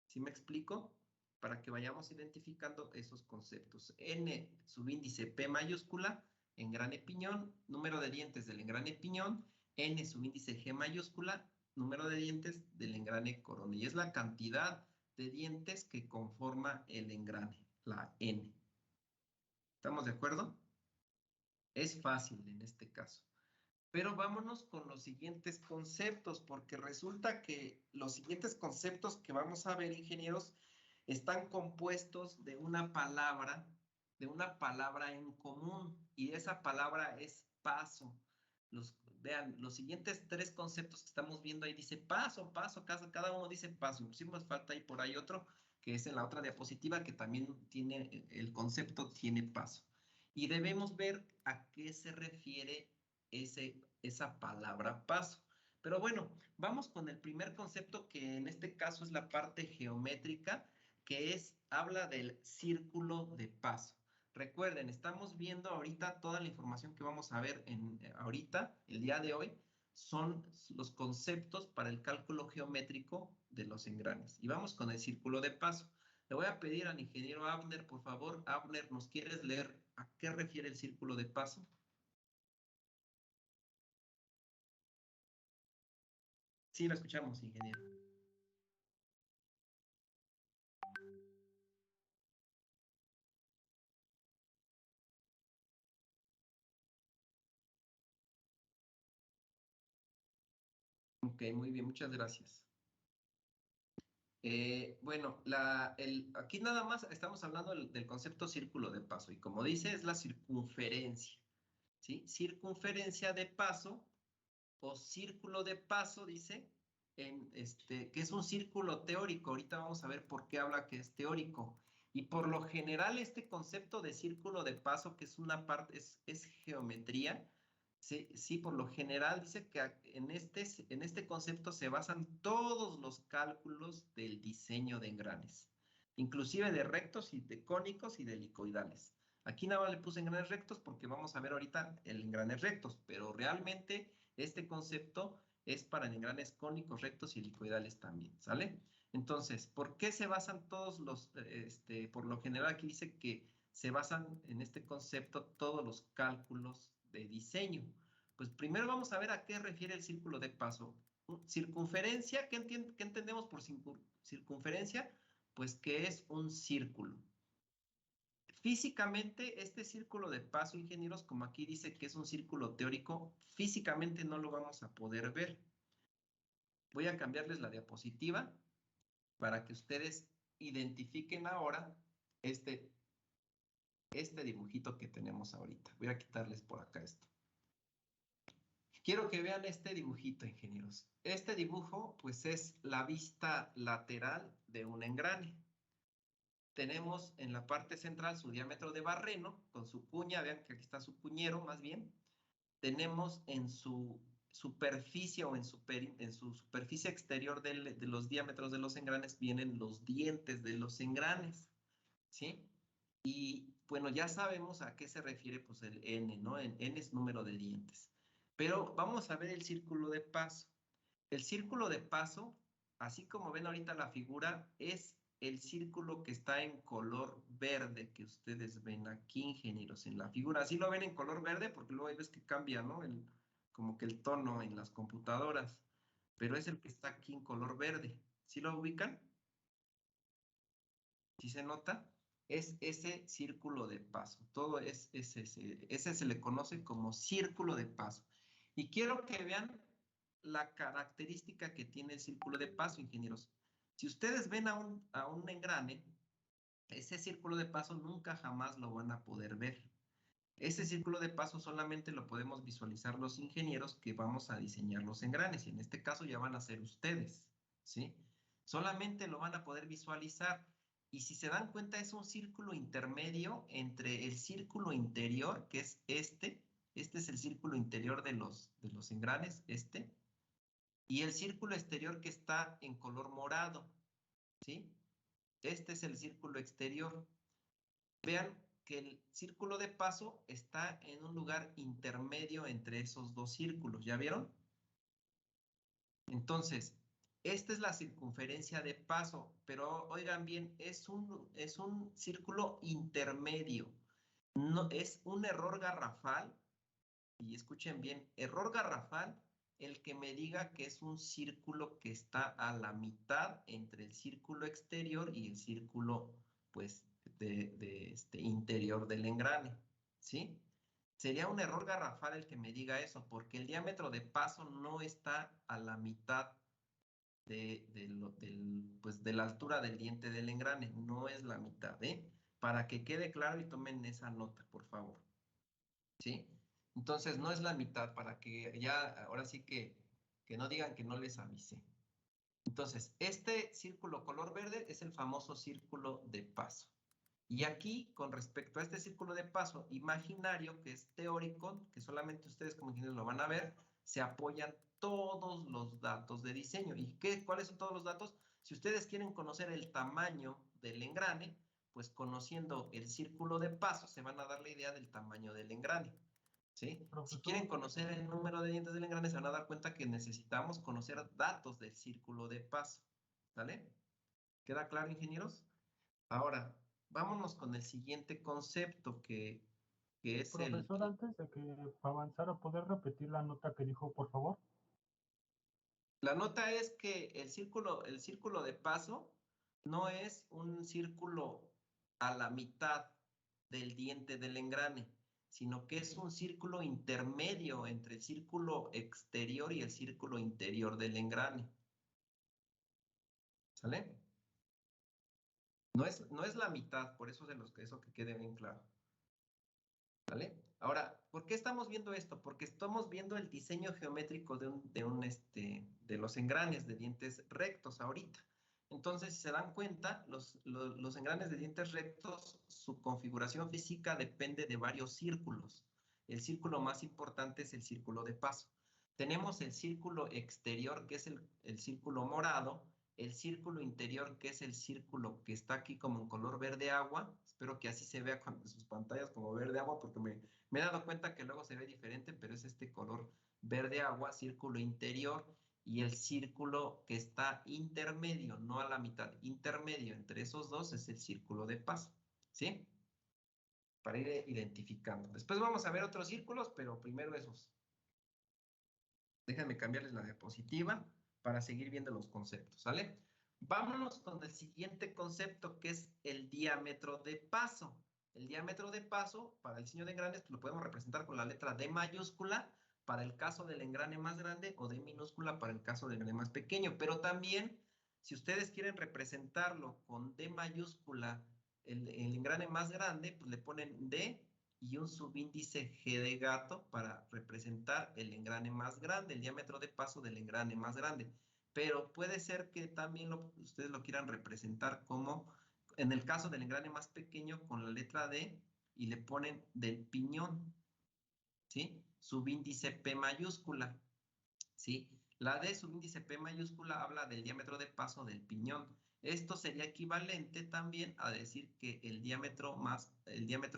¿Sí me explico? Para que vayamos identificando esos conceptos. N, subíndice P mayúscula, engrane piñón, número de dientes del engrane piñón. N, subíndice G mayúscula, número de dientes del engrane corona. Y es la cantidad de dientes que conforma el engrane, la N. ¿Estamos de acuerdo? Es fácil en este caso. Pero vámonos con los siguientes conceptos, porque resulta que los siguientes conceptos que vamos a ver, ingenieros, están compuestos de una palabra en común, y esa palabra es paso. vean, los siguientes 3 conceptos que estamos viendo ahí dice paso, paso, cada uno dice paso. Inclusive nos falta ahí por ahí otro, que es en la otra diapositiva, que también tiene, el concepto tiene paso. Y debemos ver a qué se refiere esa palabra paso. Pero bueno, vamos con el primer concepto, que en este caso es la parte geométrica, que habla del círculo de paso. Recuerden, estamos viendo ahorita toda la información que vamos a ver ahorita, el día de hoy, son los conceptos para el cálculo geométrico de los engranes. Y vamos con el círculo de paso. Le voy a pedir al ingeniero Abner, por favor. Abner, ¿nos quieres leer a qué refiere el círculo de paso? Sí, lo escuchamos, ingeniero. Ok, muy bien, muchas gracias. Bueno, aquí nada más estamos hablando del concepto círculo de paso, y como dice, es la circunferencia, ¿sí? Circunferencia de paso o círculo de paso, dice, que es un círculo teórico. Ahorita vamos a ver por qué habla que es teórico. Y por lo general este concepto de círculo de paso, que es una parte, es geometría, sí, por lo general dice que en este concepto se basan todos los cálculos del diseño de engranes, inclusive de rectos y de cónicos y de helicoidales. Aquí nada más le puse engranes rectos porque vamos a ver ahorita el engranes rectos, pero realmente este concepto es para engranes cónicos, rectos y helicoidales también, ¿sale? Entonces, ¿por qué se basan todos por lo general aquí dice que se basan en este concepto todos los cálculos de diseño? Pues primero vamos a ver a qué refiere el círculo de paso. Circunferencia, ¿qué entendemos por circunferencia? Pues que es un círculo. Físicamente, este círculo de paso, ingenieros, como aquí dice que es un círculo teórico, físicamente no lo vamos a poder ver. Voy a cambiarles la diapositiva para que ustedes identifiquen ahora este dibujito que tenemos ahorita. Voy a quitarles por acá esto. Quiero que vean este dibujito, ingenieros. Este dibujo, pues, es la vista lateral de un engrane. Tenemos en la parte central su diámetro de barreno con su cuña. Vean que aquí está su cuñero, más bien. Tenemos en su superficie o en su superficie exterior de los diámetros de los engranes vienen los dientes de los engranes, ¿sí? Y bueno, ya sabemos a qué se refiere pues el N, ¿no? N es número de dientes. Pero vamos a ver el círculo de paso. El círculo de paso, así como ven ahorita la figura, es el círculo que está en color verde que ustedes ven aquí, ingenieros, en la figura. Así lo ven en color verde porque luego hay veces que cambia, ¿no? Como que el tono en las computadoras. Pero es el que está aquí en color verde. ¿Sí lo ubican? ¿Sí se nota? Es ese círculo de paso. Todo ese se le conoce como círculo de paso. Y quiero que vean la característica que tiene el círculo de paso, ingenieros. Si ustedes ven a un engrane, ese círculo de paso nunca jamás lo van a poder ver. Ese círculo de paso solamente lo podemos visualizar los ingenieros que vamos a diseñar los engranes, y en este caso ya van a ser ustedes, ¿sí? Solamente lo van a poder visualizar. Y si se dan cuenta, es un círculo intermedio entre el círculo interior, que es este es el círculo interior de los engranes, y el círculo exterior que está en color morado, ¿sí? Este es el círculo exterior. Vean que el círculo de paso está en un lugar intermedio entre esos dos círculos, ¿ya vieron? Entonces, esta es la circunferencia de paso, pero oigan bien, es un círculo intermedio. No, es un error garrafal, y escuchen bien, error garrafal el que me diga que es un círculo que está a la mitad entre el círculo exterior y el círculo, pues, interior del engrane, ¿sí? Sería un error garrafal el que me diga eso, porque el diámetro de paso no está a la mitad pues, de la altura del diente del engrane, no es la mitad, ¿eh? Para que quede claro y tomen esa nota, por favor, ¿sí? Entonces no es la mitad para que ya, ahora sí que no digan que no les avisé. Entonces, este círculo color verde es el famoso círculo de paso. Y aquí, con respecto a este círculo de paso imaginario, que es teórico, que solamente ustedes como ingenieros lo van a ver, se apoyan todos los datos de diseño. ¿Y cuáles son todos los datos? Si ustedes quieren conocer el tamaño del engrane, pues conociendo el círculo de paso se van a dar la idea del tamaño del engrane. ¿Sí? Si Profesor. quieren conocer el número de dientes del engrane, se van a dar cuenta que necesitamos conocer datos del círculo de paso. ¿Sale? ¿Queda claro, ingenieros? Ahora, vámonos con el siguiente concepto que es Profesor, antes de que avanzara, ¿poder repetir la nota que dijo, por favor? La nota es que el círculo de paso no es un círculo a la mitad del diente del engrane, sino que es un círculo intermedio entre el círculo exterior y el círculo interior del engrane. ¿Sale? No es la mitad, por eso eso que quede bien claro. ¿Vale? Ahora, ¿por qué estamos viendo esto? Porque estamos viendo el diseño geométrico de los engranes de dientes rectos ahorita. Entonces, si se dan cuenta, los engranes de dientes rectos, su configuración física depende de varios círculos. El círculo más importante es el círculo de paso. Tenemos el círculo exterior, que es el círculo morado, el círculo interior, que es el círculo que está aquí como en color verde agua. Espero que así se vea en sus pantallas como verde agua, porque me he dado cuenta que luego se ve diferente, pero es este color verde agua, círculo interior, y el círculo que está intermedio, no a la mitad, intermedio entre esos dos es el círculo de paso, ¿sí? Para ir identificando. Después vamos a ver otros círculos, pero primero esos. Déjenme cambiarles la diapositiva para seguir viendo los conceptos, ¿sale? Vámonos con el siguiente concepto, que es el diámetro de paso. El diámetro de paso, para el diseño de engranes, pues lo podemos representar con la letra D mayúscula para el caso del engrane más grande o D minúscula para el caso del engrane más pequeño. Pero también, si ustedes quieren representarlo con D mayúscula, el engrane más grande, pues le ponen D y un subíndice G de gato para representar el engrane más grande, el diámetro de paso del engrane más grande. Pero puede ser que también ustedes lo quieran representar como, en el caso del engrane más pequeño, con la letra D y le ponen del piñón, ¿sí? Subíndice P mayúscula, ¿sí? La D subíndice P mayúscula habla del diámetro de paso del piñón. Esto sería equivalente también a decir que el diámetro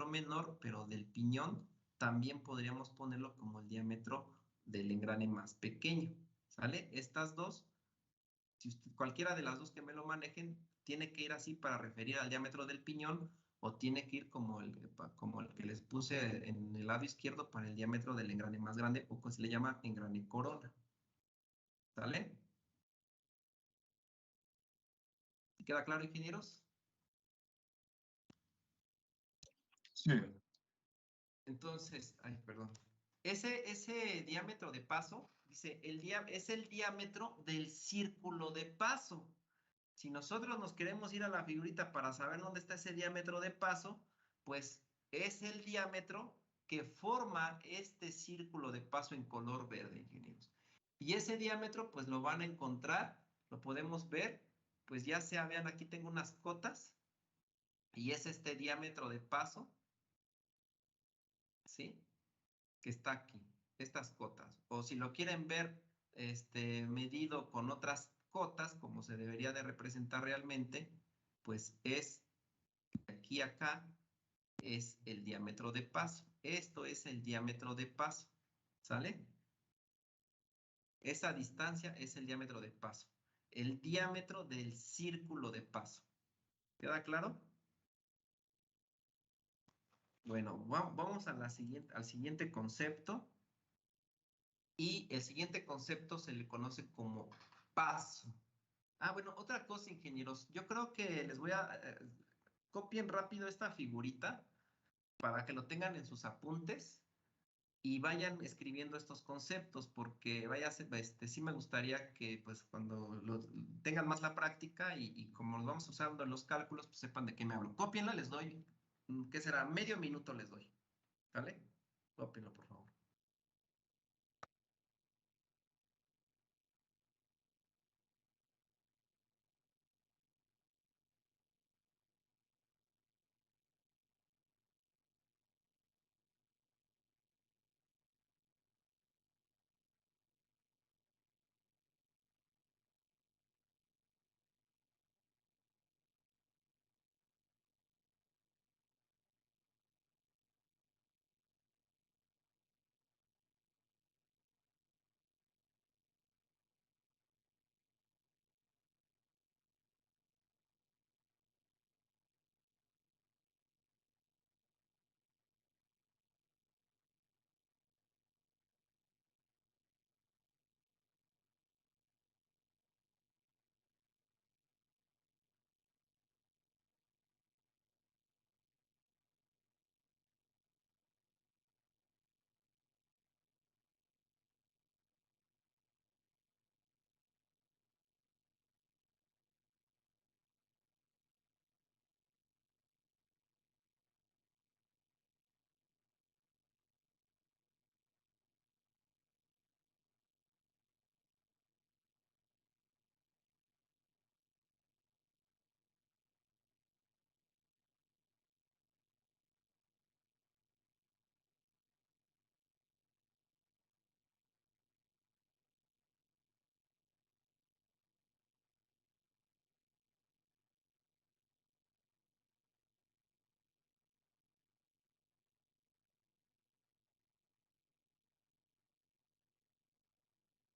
menor, pero del piñón, también podríamos ponerlo como el diámetro del engrane más pequeño, ¿sale? Estas dos, cualquiera de las dos que me lo manejen, tiene que ir así para referir al diámetro del piñón, o tiene que ir como el que les puse en el lado izquierdo para el diámetro del engrane más grande, o que se le llama engrane corona. ¿Sale? ¿Queda claro, ingenieros? Sí. Entonces, ay, perdón. Ese diámetro de paso, dice, es el diámetro del círculo de paso. Si nosotros nos queremos ir a la figurita para saber dónde está ese diámetro de paso, pues es el diámetro que forma este círculo de paso en color verde, ingenieros. Y ese diámetro, pues lo van a encontrar, lo podemos ver, pues ya sea, vean, aquí tengo unas cotas, y es este diámetro de paso, ¿sí? Que está aquí, estas cotas. O si lo quieren ver medido con otras cotas, como se debería de representar realmente, pues es aquí acá, es el diámetro de paso. Esto es el diámetro de paso, ¿sale? Esa distancia es el diámetro de paso. El diámetro del círculo de paso. ¿Queda claro? Bueno, vamos a al siguiente concepto. Y el siguiente concepto se le conoce como paso. Ah, bueno, otra cosa, ingenieros. Yo creo que les voy a... copien rápido esta figurita para que lo tengan en sus apuntes y vayan escribiendo estos conceptos, porque sí me gustaría que pues cuando tengan más la práctica y como los vamos usando en los cálculos, pues sepan de qué me hablo. Cópienla, les doy, ¿qué será? Medio minuto les doy, ¿vale? Cópienlo, por favor.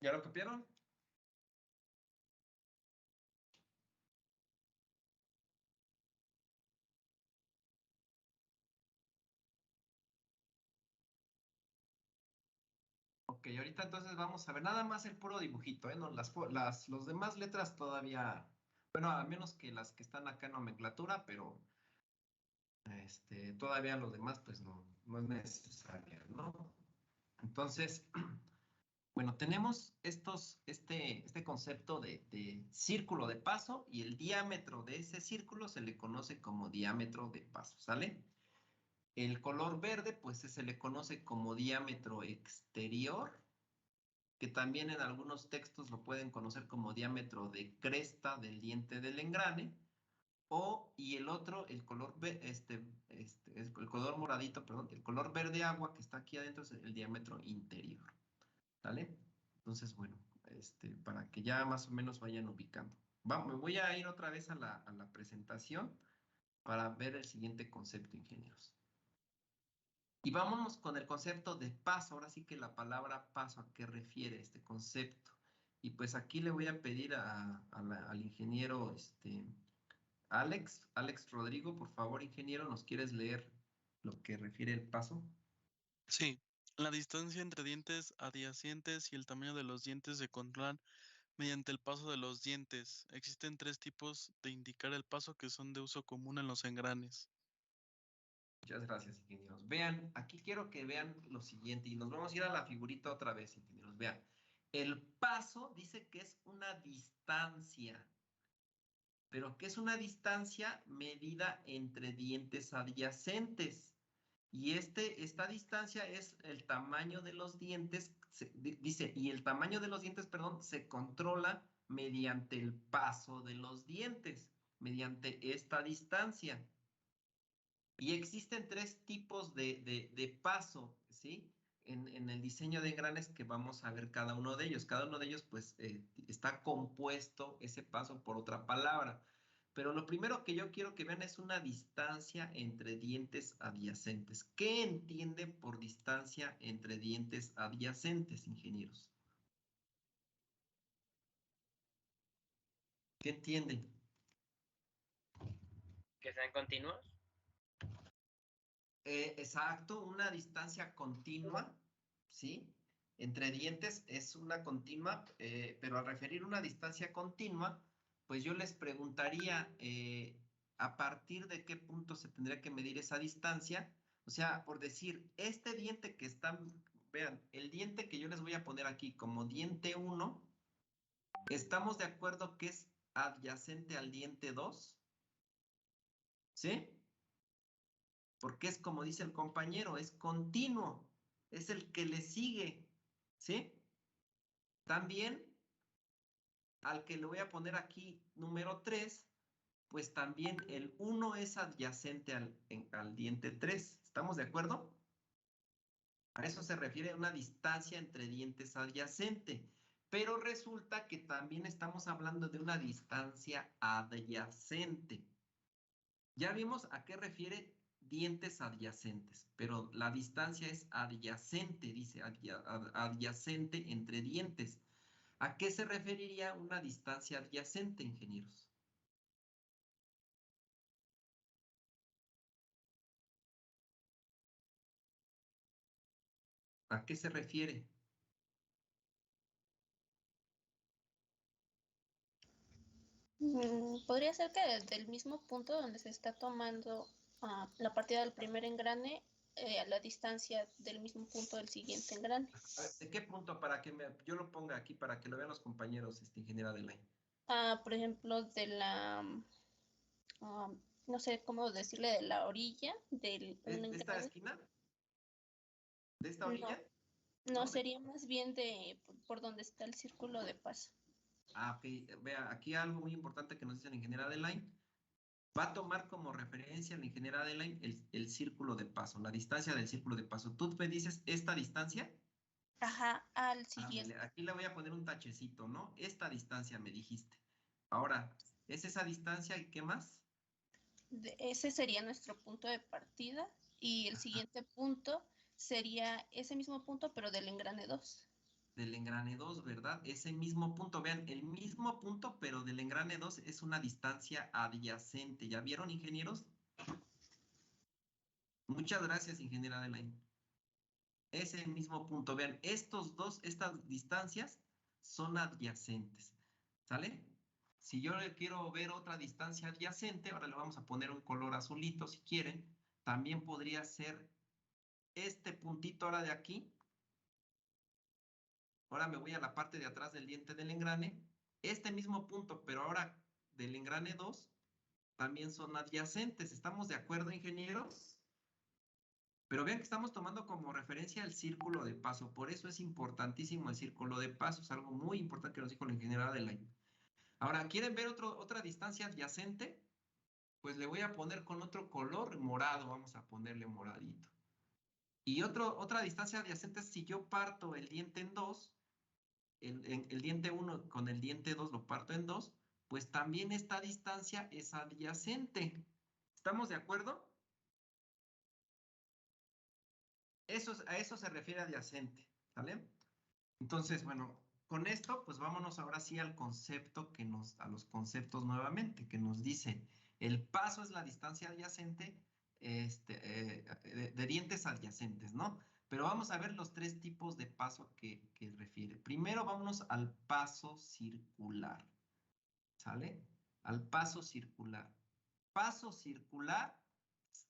¿Ya lo copiaron? Ok, ahorita entonces vamos a ver nada más el puro dibujito, ¿eh? No, los demás letras todavía, bueno, a menos que las que están acá en nomenclatura, pero todavía los demás pues no es necesario, ¿no? Entonces, bueno, tenemos este concepto de círculo de paso y el diámetro de ese círculo se le conoce como diámetro de paso, ¿sale? El color verde pues se le conoce como diámetro exterior, que también en algunos textos lo pueden conocer como diámetro de cresta del diente del engrane, y el otro, el color, el color moradito, perdón, el color verde agua que está aquí adentro es el diámetro interior, ¿vale? Entonces, bueno, para que ya más o menos vayan ubicando. Me voy a ir otra vez a la presentación para ver el siguiente concepto, ingenieros. Y vámonos con el concepto de paso. Ahora sí que la palabra paso, ¿a qué refiere este concepto? Y pues aquí le voy a pedir al ingeniero Alex Rodrigo, por favor, ingeniero, ¿nos quieres leer lo que refiere el paso? Sí, la distancia entre dientes adyacentes y el tamaño de los dientes se controlan mediante el paso de los dientes. Existen 3 tipos de indicar el paso que son de uso común en los engranes. Muchas gracias, ingenieros. Vean, aquí quiero que vean lo siguiente y nos vamos a ir a la figurita otra vez, ingenieros. Vean, el paso dice que es una distancia, pero ¿qué es una distancia medida entre dientes adyacentes? Y esta distancia es el tamaño de los dientes, dice, y el tamaño de los dientes, perdón, se controla mediante el paso de los dientes, mediante esta distancia. Y existen 3 tipos de paso, ¿sí? En el diseño de engranes que vamos a ver cada uno de ellos. Cada uno de ellos, pues, está compuesto ese paso por otra palabra. Pero lo primero que yo quiero que vean es una distancia entre dientes adyacentes. ¿Qué entiende por distancia entre dientes adyacentes, ingenieros? ¿Qué entienden? ¿Que sean continuos? Exacto, una distancia continua, ¿sí? Entre dientes es una continua, pero al referir una distancia continua, pues yo les preguntaría a partir de qué punto se tendría que medir esa distancia. O sea, por decir, este diente que están, vean, el diente que yo les voy a poner aquí como diente 1, ¿estamos de acuerdo que es adyacente al diente 2? ¿Sí? Porque es como dice el compañero, es continuo, es el que le sigue, ¿sí? También al que le voy a poner aquí número 3, pues también el 1 es adyacente al diente 3, ¿estamos de acuerdo? A eso se refiere una distancia entre dientes adyacente, pero resulta que también estamos hablando de una distancia adyacente. Ya vimos a qué refiere dientes adyacentes, pero la distancia es adyacente, dice adyacente entre dientes. ¿A qué se referiría una distancia adyacente, ingenieros? ¿A qué se refiere? Podría ser que desde el mismo punto donde se está tomando la partida del primer engrane a la distancia del mismo punto del siguiente engrane. ¿De qué punto? Para que yo lo ponga aquí, para que lo vean los compañeros, ingeniera Adelaide. Por ejemplo, de la, no sé cómo decirle, de la orilla del ¿De esta engrane. esquina? ¿De esta orilla? No, sería más bien por donde está el círculo de paso. Ok. Vea, aquí algo muy importante que nos dice la ingeniera Adelaide. Va a tomar como referencia la ingeniera Adelaide el círculo de paso, la distancia del círculo de paso. ¿Tú me dices esta distancia? Ajá, al siguiente. Aquí le voy a poner un tachecito, ¿no? Esta distancia me dijiste. Ahora, ¿es esa distancia y qué más? Ese sería nuestro punto de partida y el siguiente punto sería ese mismo punto, pero del engrane 2. del engrane 2, ¿verdad? Ese mismo punto, vean, el mismo punto, pero del engrane 2 es una distancia adyacente. ¿Ya vieron, ingenieros? Muchas gracias, ingeniera Adelaide. Ese mismo punto, vean, estas distancias son adyacentes, ¿sale? Si yo le quiero ver otra distancia adyacente, ahora le vamos a poner un color azulito si quieren, también podría ser este puntito ahora de aquí. Ahora me voy a la parte de atrás del diente del engrane. Este mismo punto, pero ahora del engrane 2, también son adyacentes. ¿Estamos de acuerdo, ingenieros? Pero vean que estamos tomando como referencia el círculo de paso. Por eso es importantísimo el círculo de paso. Es algo muy importante que nos dijo la ingeniera Adelaide. Ahora, ¿quieren ver otra distancia adyacente? Pues le voy a poner con otro color morado. Vamos a ponerle moradito. Y otra distancia adyacente es si yo parto el diente en dos, el diente 1 con el diente 2 lo parto en dos, pues también esta distancia es adyacente. ¿Estamos de acuerdo? A eso se refiere adyacente, ¿vale? Entonces, bueno, con esto, pues vámonos ahora sí al concepto a los conceptos nuevamente, que nos dice, el paso es la distancia adyacente de dientes adyacentes, ¿no? Pero vamos a ver los tres tipos de paso que refiere. Primero vámonos al paso circular, ¿sale? Al paso circular. Paso circular,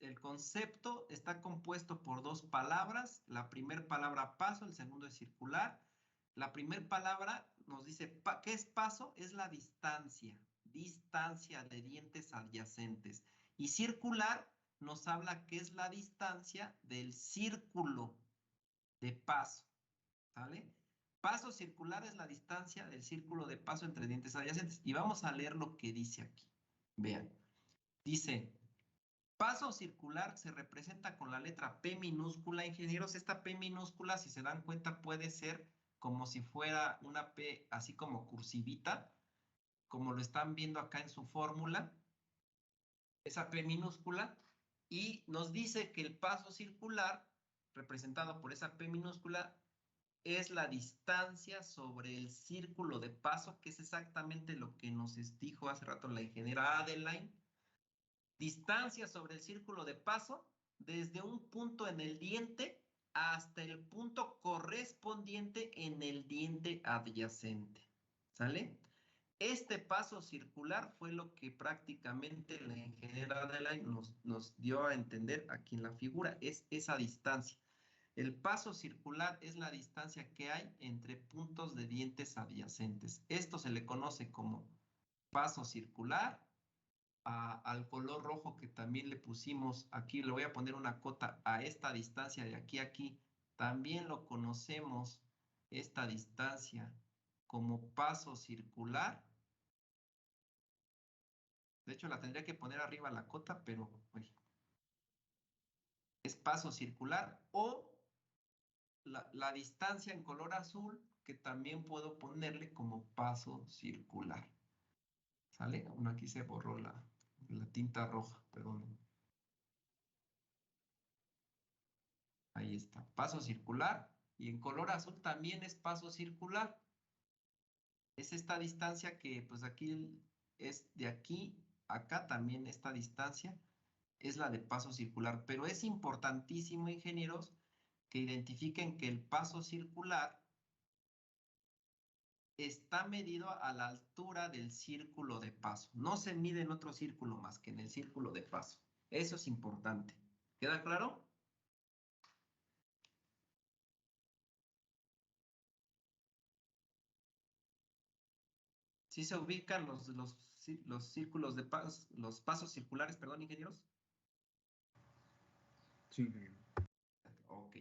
el concepto está compuesto por dos palabras. La primera palabra paso, el segundo es circular. La primera palabra nos dice, ¿qué es paso? Es la distancia de dientes adyacentes. Y circular nos habla que es la distancia del círculo de paso, ¿sale? Paso circular es la distancia del círculo de paso entre dientes adyacentes. Y vamos a leer lo que dice aquí. Vean. Dice, paso circular se representa con la letra P minúscula, ingenieros. Esta P minúscula, si se dan cuenta, puede ser como si fuera una P así como cursivita, como lo están viendo acá en su fórmula, esa P minúscula, y nos dice que el paso circular, representado por esa P minúscula, es la distancia sobre el círculo de paso, que es exactamente lo que nos dijo hace rato la ingeniera Adelaide. Distancia sobre el círculo de paso desde un punto en el diente hasta el punto correspondiente en el diente adyacente. ¿Sale? Este paso circular fue lo que prácticamente la ingeniera Adelaide nos dio a entender aquí en la figura. Es esa distancia. El paso circular es la distancia que hay entre puntos de dientes adyacentes. Esto se le conoce como paso circular. Al color rojo que también le pusimos aquí, le voy a poner una cota a esta distancia de aquí a aquí. También lo conocemos, esta distancia, como paso circular. De hecho, la tendría que poner arriba la cota, pero oye, es paso circular, o la distancia en color azul, que también puedo ponerle como paso circular. ¿Sale? Bueno, aquí se borró la tinta roja, perdón. Ahí está, paso circular. Y en color azul también es paso circular. Es esta distancia que, pues aquí es de aquí a acá también esta distancia es la de paso circular. Pero es importantísimo, ingenieros, que identifiquen que el paso circular está medido a la altura del círculo de paso. No se mide en otro círculo más que en el círculo de paso. Eso es importante. ¿Queda claro? ¿Sí se ubican los círculos de paso, los pasos circulares, perdón, ingenieros? Sí, ingeniero. Ok.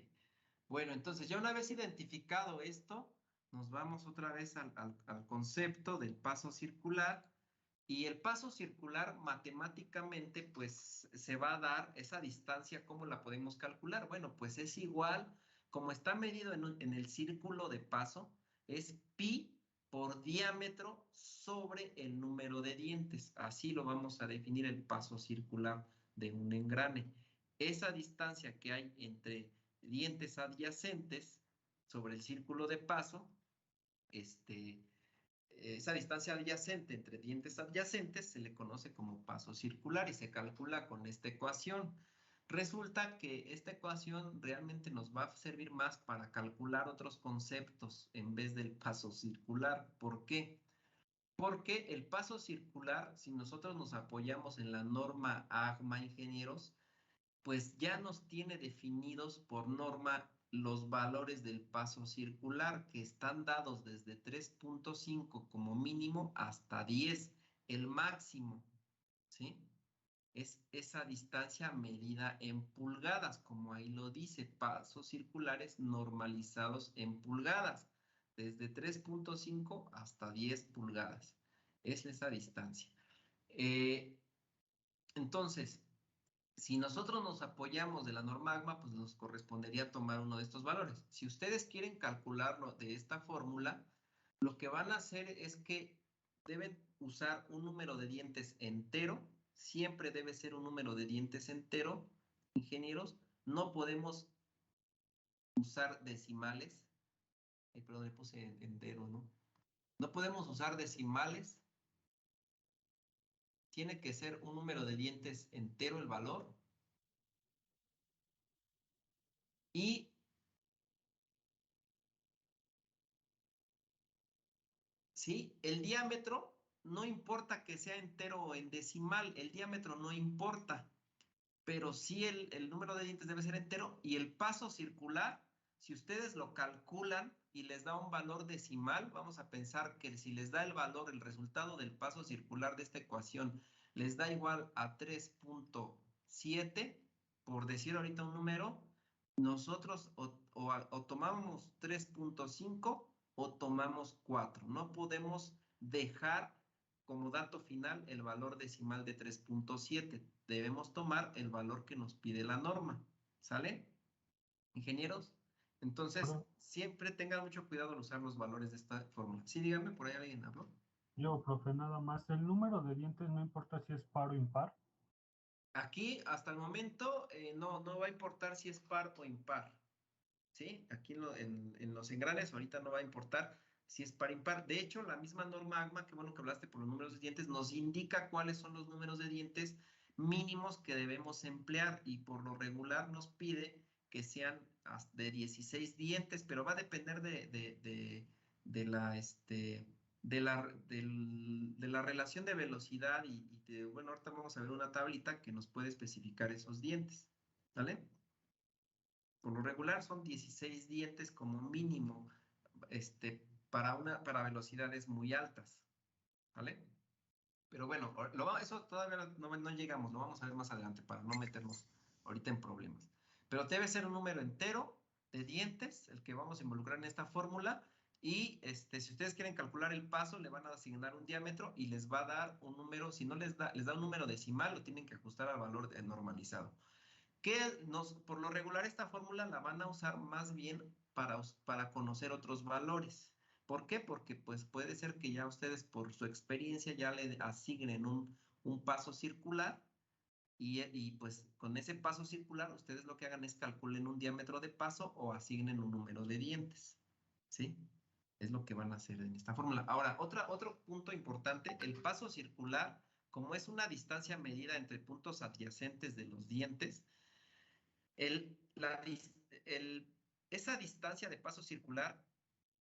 Bueno, entonces ya una vez identificado esto, nos vamos otra vez al concepto del paso circular. Y el paso circular matemáticamente, pues se va a dar esa distancia, ¿cómo la podemos calcular? Bueno, pues es igual, como está medido en el círculo de paso, es pi por diámetro sobre el número de dientes. Así lo vamos a definir el paso circular de un engrane. Esa distancia que hay entre dientes adyacentes sobre el círculo de paso, esa distancia adyacente entre dientes adyacentes se le conoce como paso circular y se calcula con esta ecuación. Resulta que esta ecuación realmente nos va a servir más para calcular otros conceptos en vez del paso circular. ¿Por qué? Porque el paso circular, si nosotros nos apoyamos en la norma AGMA, ingenieros, pues ya nos tiene definidos por norma los valores del paso circular, que están dados desde 3.5 como mínimo hasta 10, el máximo, ¿sí? Es esa distancia medida en pulgadas, como ahí lo dice, pasos circulares normalizados en pulgadas, desde 3.5 hasta 10 pulgadas. Es esa distancia. Entonces, si nosotros nos apoyamos de la norma AGMA, pues nos correspondería tomar uno de estos valores. Si ustedes quieren calcularlo de esta fórmula, lo que van a hacer es que deben usar un número de dientes entero. Siempre debe ser un número de dientes entero, ingenieros. No podemos usar decimales. Ay, perdón, le puse entero, ¿no? No podemos usar decimales. Tiene que ser un número de dientes entero el valor. Y ¿sí? El diámetro, no importa que sea entero o en decimal, el diámetro no importa, pero sí el número de dientes debe ser entero y el paso circular, si ustedes lo calculan y les da un valor decimal, vamos a pensar que si les da el valor, el resultado del paso circular de esta ecuación, les da igual a 3.7, por decir ahorita un número, nosotros o tomamos 3.5 o tomamos 4. No podemos dejar como dato final el valor decimal de 3.7. Debemos tomar el valor que nos pide la norma. ¿Sale? Ingenieros. Entonces, siempre tengan mucho cuidado al usar los valores de esta fórmula. Sí, díganme, por ahí alguien habló. Yo, profe, nada más. ¿El número de dientes no importa si es par o impar? Aquí, hasta el momento, no va a importar si es par o impar. ¿Sí? Aquí en los engranes ahorita no va a importar si es par o impar. De hecho, la misma norma AGMA, que bueno que hablaste por los números de dientes, nos indica cuáles son los números de dientes mínimos que debemos emplear y por lo regular nos pide que sean de 16 dientes, pero va a depender de la relación de velocidad bueno, ahorita vamos a ver una tablita que nos puede especificar esos dientes, ¿vale? Por lo regular son 16 dientes como mínimo para velocidades muy altas, ¿vale? Pero bueno, eso todavía no llegamos, lo vamos a ver más adelante para no meternos ahorita en problemas. Pero debe ser un número entero de dientes el que vamos a involucrar en esta fórmula y si ustedes quieren calcular el paso, le van a asignar un diámetro y les va a dar un número, si no les da un número decimal, lo tienen que ajustar al valor normalizado. Por lo regular esta fórmula la van a usar más bien para conocer otros valores. ¿Por qué? Porque pues puede ser que ya ustedes por su experiencia ya le asignen un paso circular y pues con ese paso circular ustedes lo que hagan es calculen un diámetro de paso o asignen un número de dientes. ¿Sí? Es lo que van a hacer en esta fórmula. Ahora, otro punto importante, el paso circular, como es una distancia medida entre puntos adyacentes de los dientes, esa distancia de paso circular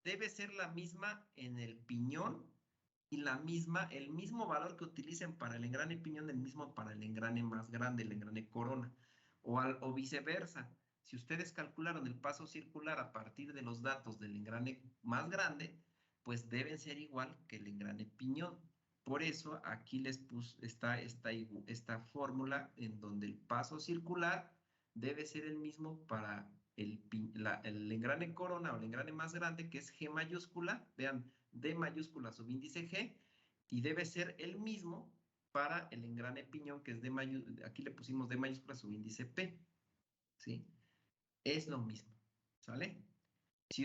debe ser la misma en el piñón y el mismo valor que utilicen para el engrane piñón, el mismo para el engrane más grande, el engrane corona, o viceversa. Si ustedes calcularon el paso circular a partir de los datos del engrane más grande, pues deben ser igual que el engrane piñón. Por eso aquí les puse esta fórmula en donde el paso circular debe ser el mismo para el engrane corona o el engrane más grande, que es G mayúscula, vean, D mayúscula subíndice G, y debe ser el mismo para el engrane piñón, que es D mayúscula, aquí le pusimos D mayúscula subíndice P, ¿sí? Es lo mismo, ¿sale? Si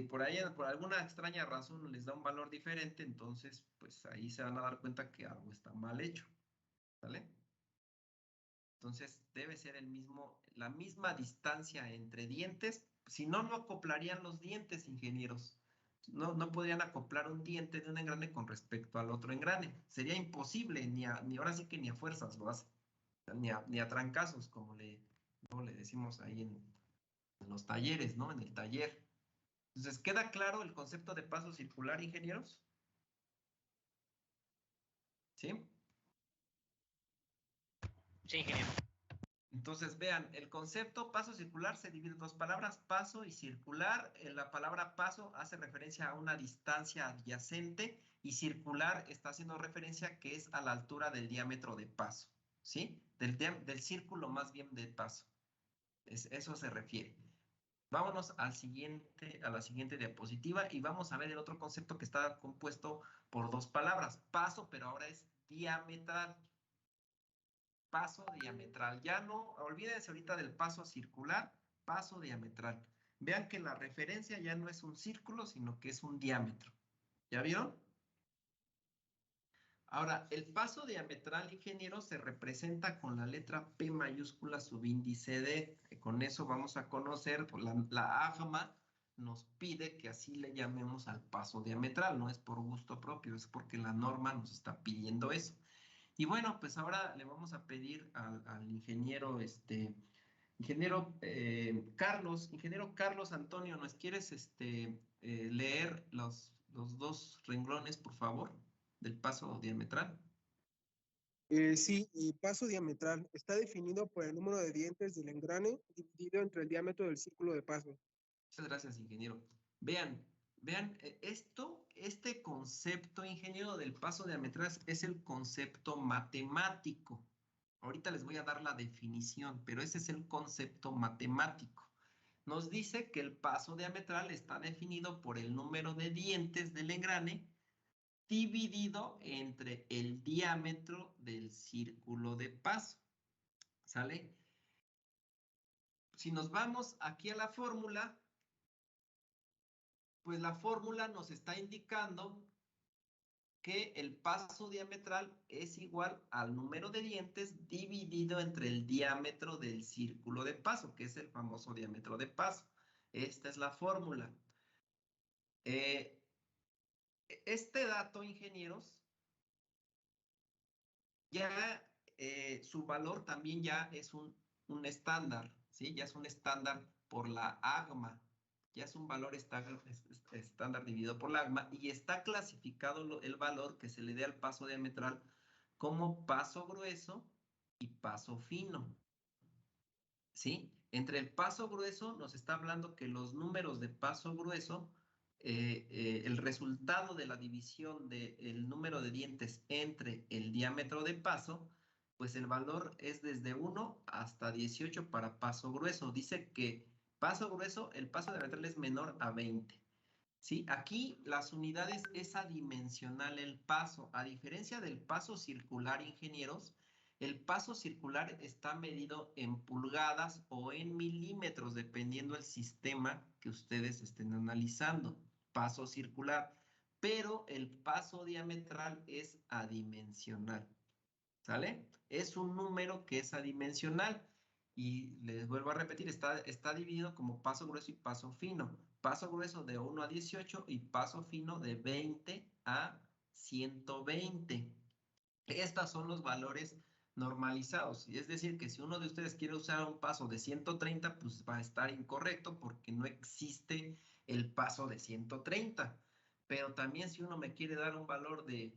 por ahí, por alguna extraña razón les da un valor diferente, entonces, pues ahí se van a dar cuenta que algo está mal hecho, ¿sale? Entonces, debe ser la misma distancia entre dientes Si no, no acoplarían los dientes, ingenieros. No podrían acoplar un diente de un engrane con respecto al otro engrane. Sería imposible, ni ahora sí que ni a fuerzas lo hace. Ni a trancazos, como le decimos ahí en los talleres, ¿no? En el taller. Entonces, ¿queda claro el concepto de paso circular, ingenieros? ¿Sí? Sí, ingeniero. Entonces, vean, el concepto paso circular se divide en dos palabras, paso y circular. La palabra paso hace referencia a una distancia adyacente y circular está haciendo referencia que es a la altura del diámetro de paso, ¿sí? Del círculo más bien de paso. Eso se refiere. Vámonos a la siguiente diapositiva y vamos a ver el otro concepto que está compuesto por dos palabras, paso, pero ahora es diametral. Paso diametral. Ya no, olvídense ahorita del paso circular, paso diametral. Vean que la referencia ya no es un círculo, sino que es un diámetro. ¿Ya vieron? Ahora, el paso diametral, ingeniero, se representa con la letra P mayúscula subíndice D. Con eso vamos a conocer, pues, la AFMA nos pide que así le llamemos al paso diametral. No es por gusto propio, es porque la norma nos está pidiendo eso. Y bueno, pues ahora le vamos a pedir al ingeniero, ingeniero Carlos Antonio, ¿nos quieres leer los dos renglones, por favor, del paso diametral? Sí, y paso diametral está definido por el número de dientes del engrane dividido entre el diámetro del círculo de paso. Muchas gracias, ingeniero. Vean, este concepto, ingeniero, del paso diametral es el concepto matemático. Ahorita les voy a dar la definición, pero ese es el concepto matemático. Nos dice que el paso diametral está definido por el número de dientes del engrane dividido entre el diámetro del círculo de paso. ¿Sale? Si nos vamos aquí a la fórmula, pues la fórmula nos está indicando que el paso diametral es igual al número de dientes dividido entre el diámetro del círculo de paso, que es el famoso diámetro de paso. Esta es la fórmula. Este dato, ingenieros, ya su valor también ya es un estándar, ¿sí? Ya es un estándar por la AGMA. Ya es un valor estándar dividido por la AGMA y está clasificado el valor que se le dé al paso diametral como paso grueso y paso fino. ¿Sí? Entre el paso grueso nos está hablando que los números de paso grueso, el resultado de la división del número de dientes entre el diámetro de paso, pues el valor es desde 1 hasta 18 para paso grueso. Dice que paso grueso, el paso diametral es menor a 20. ¿Sí? Aquí las unidades es adimensional el paso. A diferencia del paso circular, ingenieros, el paso circular está medido en pulgadas o en milímetros, dependiendo del sistema que ustedes estén analizando. Paso circular. Pero el paso diametral es adimensional. ¿Sale? Es un número que es adimensional. Y les vuelvo a repetir, está dividido como paso grueso y paso fino. Paso grueso de 1 a 18 y paso fino de 20 a 120. Estos son los valores normalizados. Y es decir, que si uno de ustedes quiere usar un paso de 130, pues va a estar incorrecto porque no existe el paso de 130. Pero también si uno me quiere dar un valor de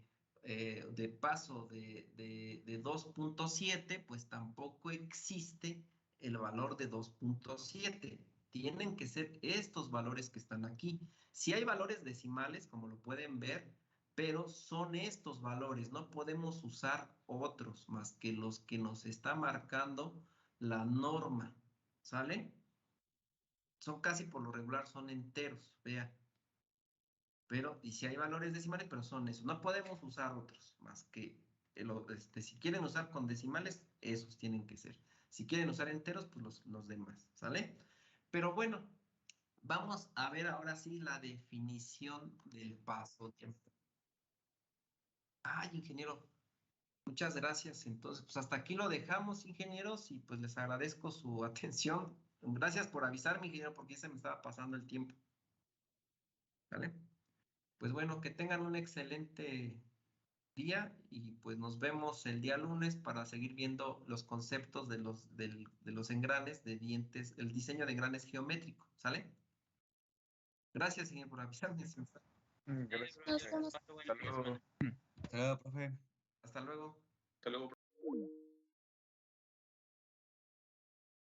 paso de 2.7, pues tampoco existe el valor de 2.7. Tienen que ser estos valores que están aquí. Si hay valores decimales, como lo pueden ver, pero son estos valores, no podemos usar otros más que los que nos está marcando la norma, ¿sale? Son casi por lo regular, son enteros, vean. Pero, y si hay valores decimales, pero son esos. No podemos usar otros más que, si quieren usar con decimales, esos tienen que ser. Si quieren usar enteros, pues los demás, ¿sale? Pero bueno, vamos a ver ahora sí la definición del paso diametral. Ay, ingeniero, muchas gracias. Entonces, pues hasta aquí lo dejamos, ingenieros, y pues les agradezco su atención. Gracias por avisarme, ingeniero, porque ya se me estaba pasando el tiempo. ¿Vale? Pues bueno, que tengan un excelente día y pues nos vemos el día lunes para seguir viendo los conceptos de los engranes de dientes, el diseño de engranes geométricos, ¿sale? Gracias, señor, por avisarme. Gracias. Nos vemos. Hasta luego. Hasta luego, profe. Hasta luego. Hasta luego.